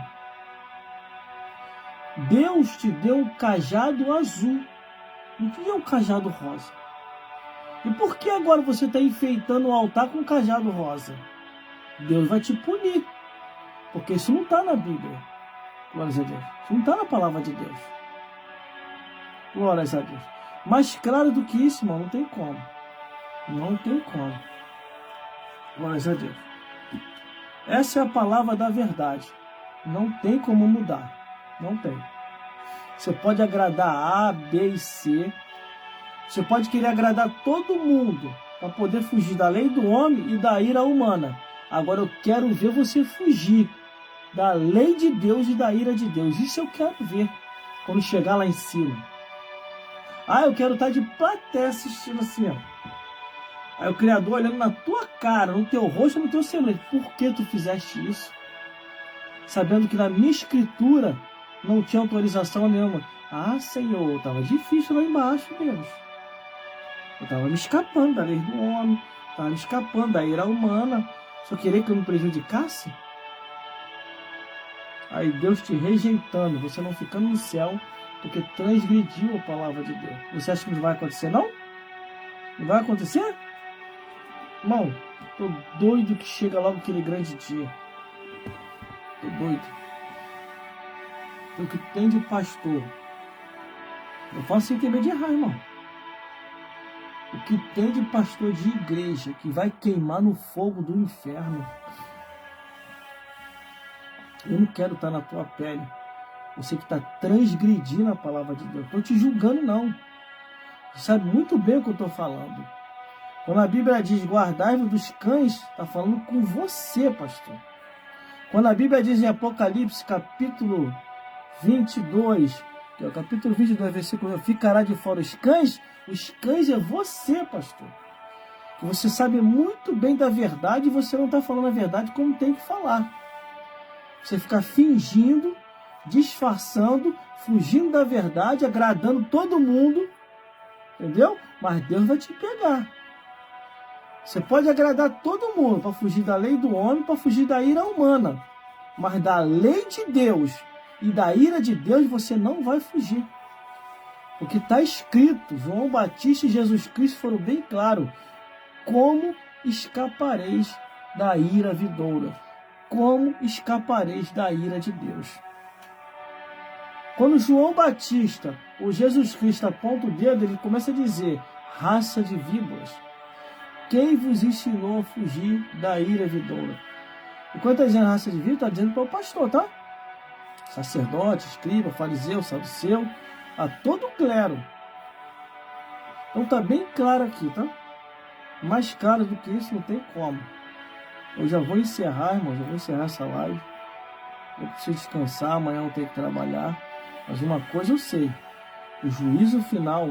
Deus te deu um cajado azul. Não te deu um cajado rosa. E por que agora você está enfeitando o altar com um cajado rosa? Deus vai te punir. Porque isso não está na Bíblia. Glórias a Deus. Isso não está na palavra de Deus. Glórias a Deus. Mais claro do que isso, irmão, não tem como. Não tem como. Glórias a Deus. Essa é a palavra da verdade. Não tem como mudar. Não tem. Você pode agradar A, B e C. Você pode querer agradar todo mundo para poder fugir da lei do homem e da ira humana. Agora eu quero ver você fugir da lei de Deus e da ira de Deus. Isso eu quero ver quando chegar lá em cima. Ah, eu quero estar de plateia assistindo assim, ó. Aí o Criador olhando na tua cara, no teu rosto, no teu semblante. Por que tu fizeste isso? Sabendo que na minha escritura não tinha autorização nenhuma. Ah, Senhor, estava difícil lá embaixo, Deus. Eu estava me escapando da lei do homem, estava me escapando da ira humana. Só queria que eu me prejudicasse? Aí Deus te rejeitando, você não ficando no céu, porque transgrediu a palavra de Deus. Você acha que não vai acontecer, não? Não vai acontecer? Irmão, tô doido que chega logo aquele grande dia. Tô doido. O que tem de pastor? Eu faço sem ter medo de errar, irmão. O que tem de pastor de igreja que vai queimar no fogo do inferno? Eu não quero estar na tua pele. Você que está transgredindo a palavra de Deus. Estou te julgando, não. Você sabe muito bem o que eu estou falando. Quando a Bíblia diz guardai-vos dos cães, está falando com você, pastor. Quando a Bíblia diz em Apocalipse, capítulo 22, que é o capítulo 22, versículo 1, ficará de fora os cães é você, pastor. Que você sabe muito bem da verdade e você não está falando a verdade como tem que falar. Você fica fingindo, disfarçando, fugindo da verdade, agradando todo mundo, entendeu? Mas Deus vai te pegar. Você pode agradar todo mundo para fugir da lei do homem, para fugir da ira humana. Mas da lei de Deus e da ira de Deus você não vai fugir. Porque está escrito, João Batista e Jesus Cristo foram bem claros. Como escapareis da ira vindoura? Como escapareis da ira de Deus? Quando João Batista, ou Jesus Cristo, aponta o dedo, ele começa a dizer, raça de víboras, quem vos ensinou a fugir da ira vindoura? E quando está dizendo raça de víbora, está dizendo para o pastor, tá? Sacerdote, escriba, fariseu, saduceu, a todo o clero. Então está bem claro aqui, tá? Mais claro do que isso não tem como. Eu já vou encerrar, irmão, já vou encerrar essa live. Eu preciso descansar, amanhã eu tenho que trabalhar. Mas uma coisa eu sei, o juízo final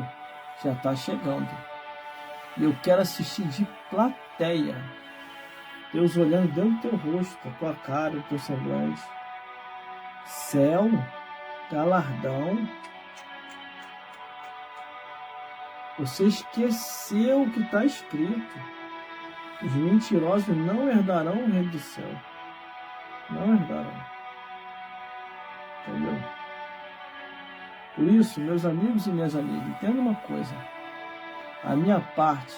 já está chegando. E eu quero assistir de plateia. Deus olhando dentro do teu rosto, a tua cara, o teu semblante. Céu, galardão. Você esqueceu o que está escrito. Os mentirosos não herdarão o reino do céu. Não herdarão. Entendeu? Por isso, meus amigos e minhas amigas, entenda uma coisa. A minha parte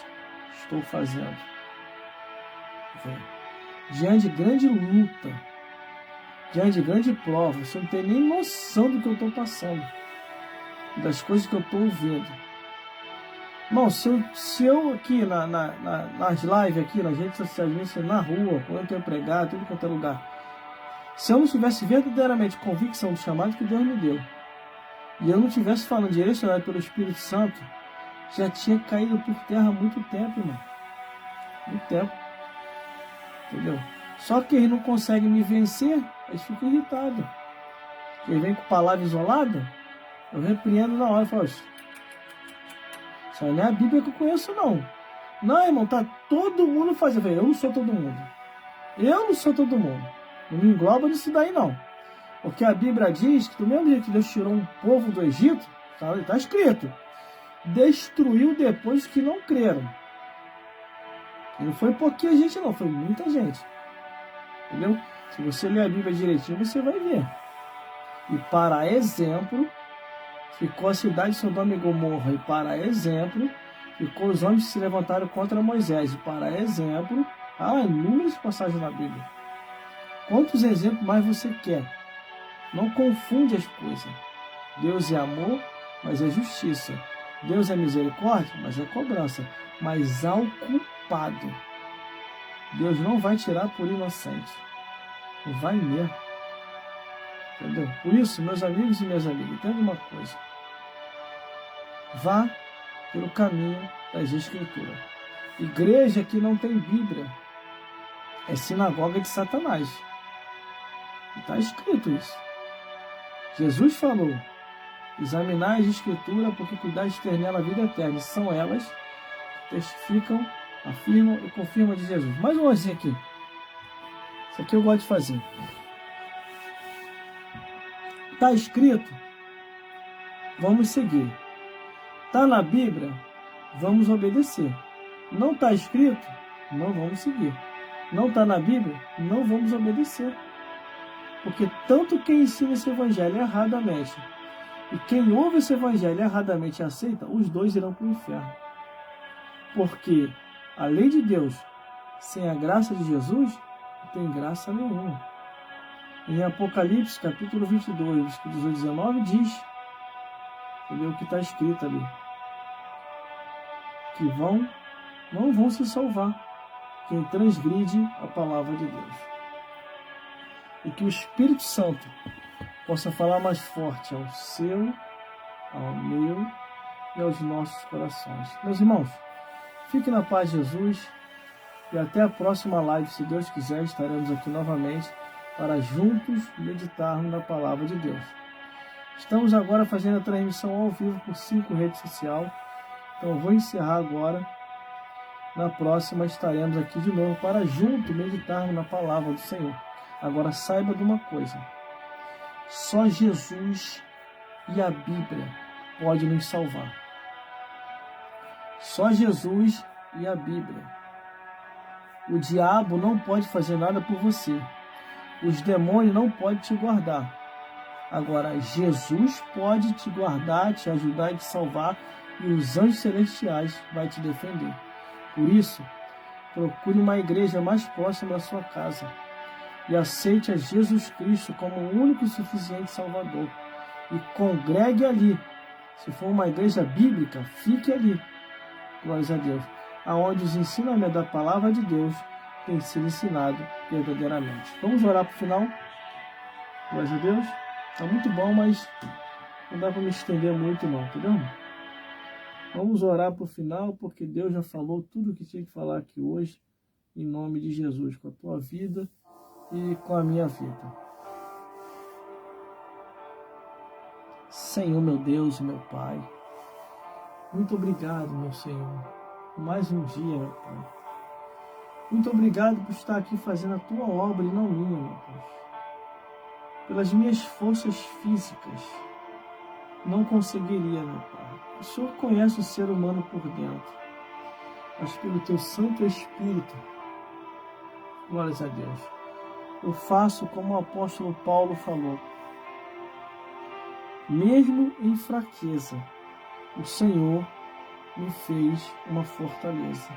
estou fazendo. Diante de grande luta, diante de grande prova, você não tem nem noção do que eu estou passando, das coisas que eu estou ouvindo. Irmão, se eu aqui nas lives, aqui nas redes sociais, na rua, quando eu tenho pregado, tudo quanto é lugar, se eu não tivesse verdadeiramente convicção do chamado que Deus me deu, e eu não tivesse falando direcionado pelo Espírito Santo, já tinha caído por terra há muito tempo, irmão. Muito tempo. Entendeu? Só que eles não conseguem me vencer, eles ficam irritados. Eles vêm com palavra isolada, eu repreendo na hora e falo, isso não é a Bíblia que eu conheço, não. Não, irmão, tá todo mundo fazendo. Eu não sou todo mundo. Eu não sou todo mundo. Não me engloba nisso daí, não. Porque a Bíblia diz que do mesmo jeito que Deus tirou um povo do Egito, está escrito, destruiu depois que não creram. E não foi pouquinha gente, não, foi muita gente. Entendeu? Se você ler a Bíblia direitinho, você vai ver. E para exemplo, ficou a cidade de Sodoma e Gomorra. E para exemplo, ficou os homens que se levantaram contra Moisés. E para exemplo, há inúmeras passagens na Bíblia. Quantos exemplos mais você quer? Não confunde as coisas. Deus é amor, mas é justiça. Deus é misericórdia, mas é cobrança. Mas ao culpado, Deus não vai tirar por inocente. Não vai mesmo. Entendeu? Por isso, meus amigos e minhas amigas, entenda uma coisa. Vá pelo caminho das Escrituras. Igreja que não tem Bíblia é sinagoga de Satanás. Está escrito isso. Jesus falou, examinai as Escrituras, porque cuidar de ter nela a vida eterna. E são elas que testificam, afirmam e confirmam de Jesus. Mais uma vez aqui. Isso aqui eu gosto de fazer. Está escrito, vamos seguir. Está na Bíblia, vamos obedecer. Não está escrito, não vamos seguir. Não está na Bíblia, não vamos obedecer. Porque tanto quem ensina esse evangelho erradamente e quem ouve esse evangelho erradamente e aceita, os dois irão para o inferno. Porque a lei de Deus, sem a graça de Jesus, não tem graça nenhuma. Em Apocalipse, capítulo 22, versículo 18 e 19, diz, entendeu, o que está escrito ali, que não vão se salvar quem transgride a palavra de Deus. E que o Espírito Santo possa falar mais forte ao seu, ao meu e aos nossos corações. Meus irmãos, fiquem na paz de Jesus e até a próxima live, se Deus quiser, estaremos aqui novamente para juntos meditarmos na palavra de Deus. Estamos agora fazendo a transmissão ao vivo por 5 redes sociais, então eu vou encerrar agora. Na próxima estaremos aqui de novo para juntos meditarmos na palavra do Senhor. Agora saiba de uma coisa, só Jesus e a Bíblia podem nos salvar. Só Jesus e a Bíblia. O diabo não pode fazer nada por você. Os demônios não podem te guardar. Agora, Jesus pode te guardar, te ajudar e te salvar, e os anjos celestiais vão te defender. Por isso, procure uma igreja mais próxima da sua casa e aceite a Jesus Cristo como o único e suficiente Salvador. E congregue ali. Se for uma igreja bíblica, fique ali. Glórias a Deus. Aonde os ensinamentos da palavra de Deus têm sido ensinados verdadeiramente. Vamos orar para o final? Glórias a Deus. Está muito bom, mas não dá para me estender muito não, entendeu? Vamos orar para o final, porque Deus já falou tudo o que tinha que falar aqui hoje, em nome de Jesus, com a tua vida e com a minha vida. Senhor, meu Deus e meu Pai, muito obrigado, meu Senhor, por mais um dia, meu Pai. Muito obrigado por estar aqui fazendo a tua obra e não minha, meu Pai. Pelas minhas forças físicas, não conseguiria, meu Pai. O Senhor conhece o ser humano por dentro, mas pelo teu Santo Espírito, glórias a Deus, eu faço como o apóstolo Paulo falou. Mesmo em fraqueza, o Senhor me fez uma fortaleza.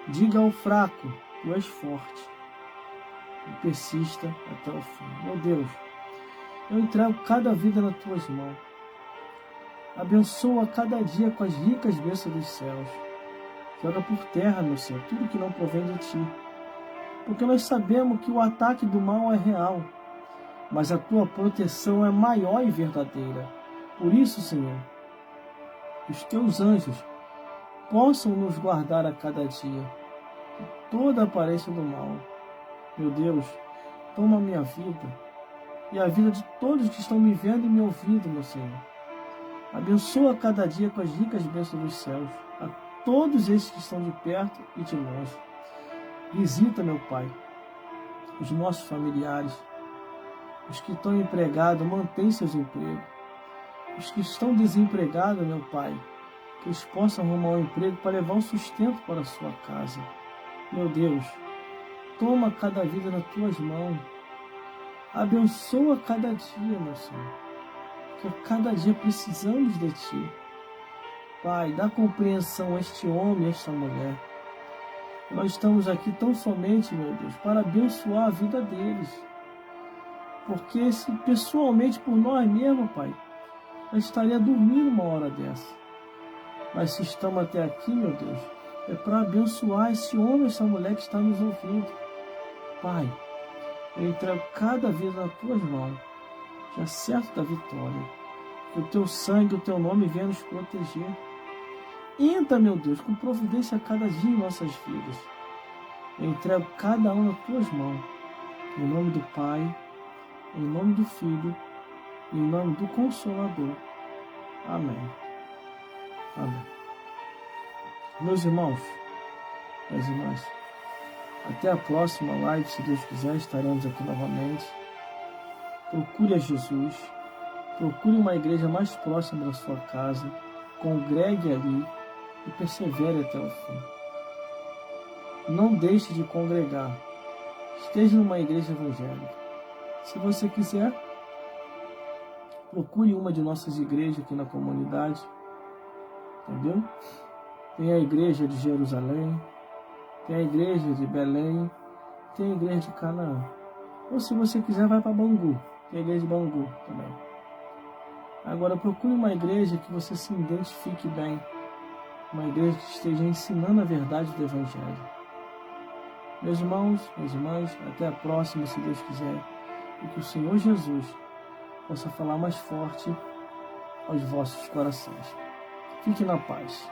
Diga ao fraco, tu és forte, e persista até o fim. Meu Deus, eu entrego cada vida nas tuas mãos. Abençoa cada dia com as ricas bênçãos dos céus. Joga por terra, meu Senhor, tudo que não provém de ti. Porque nós sabemos que o ataque do mal é real, mas a tua proteção é maior e verdadeira. Por isso, Senhor, os teus anjos possam nos guardar a cada dia de toda a aparência do mal. Meu Deus, toma a minha vida e a vida de todos que estão me vendo e me ouvindo, meu Senhor. Abençoa cada dia com as ricas bênçãos dos céus, a todos esses que estão de perto e de longe. Visita, meu Pai, os nossos familiares, os que estão empregados, mantém seus empregos. Os que estão desempregados, meu Pai, que eles possam arrumar um emprego para levar um sustento para a sua casa. Meu Deus, toma cada vida nas tuas mãos. Abençoa cada dia, meu Senhor, porque cada dia precisamos de ti. Pai, dá compreensão a este homem e a esta mulher. Nós estamos aqui tão somente, meu Deus, para abençoar a vida deles. Porque se pessoalmente por nós mesmos, Pai, eu estaria dormindo uma hora dessa. Mas se estamos até aqui, meu Deus, é para abençoar esse homem e essa mulher que está nos ouvindo. Pai, eu entrego cada vida nas tuas mãos, já certo da vitória. Que o teu sangue, o teu nome venha nos proteger. Entra, meu Deus, com providência a cada dia em nossas vidas. Eu entrego cada um nas tuas mãos. Em nome do Pai, em nome do Filho, em nome do Consolador. Amém. Amém. Meus irmãos, minhas irmãs, até a próxima live, se Deus quiser, estaremos aqui novamente. Procure a Jesus, procure uma igreja mais próxima da sua casa, congregue ali e persevere até o fim. Não deixe de congregar, esteja numa igreja evangélica. Se você quiser, procure uma de nossas igrejas aqui na comunidade, entendeu? Tem a igreja de Jerusalém, tem a igreja de Belém, tem a igreja de Canaã. Ou se você quiser, vai para Bangu, tem a igreja de Bangu também. Agora procure uma igreja que você se identifique bem, uma igreja que esteja ensinando a verdade do Evangelho. Meus irmãos, minhas irmãs, até a próxima, se Deus quiser, e que o Senhor Jesus possa falar mais forte aos vossos corações. Fique na paz.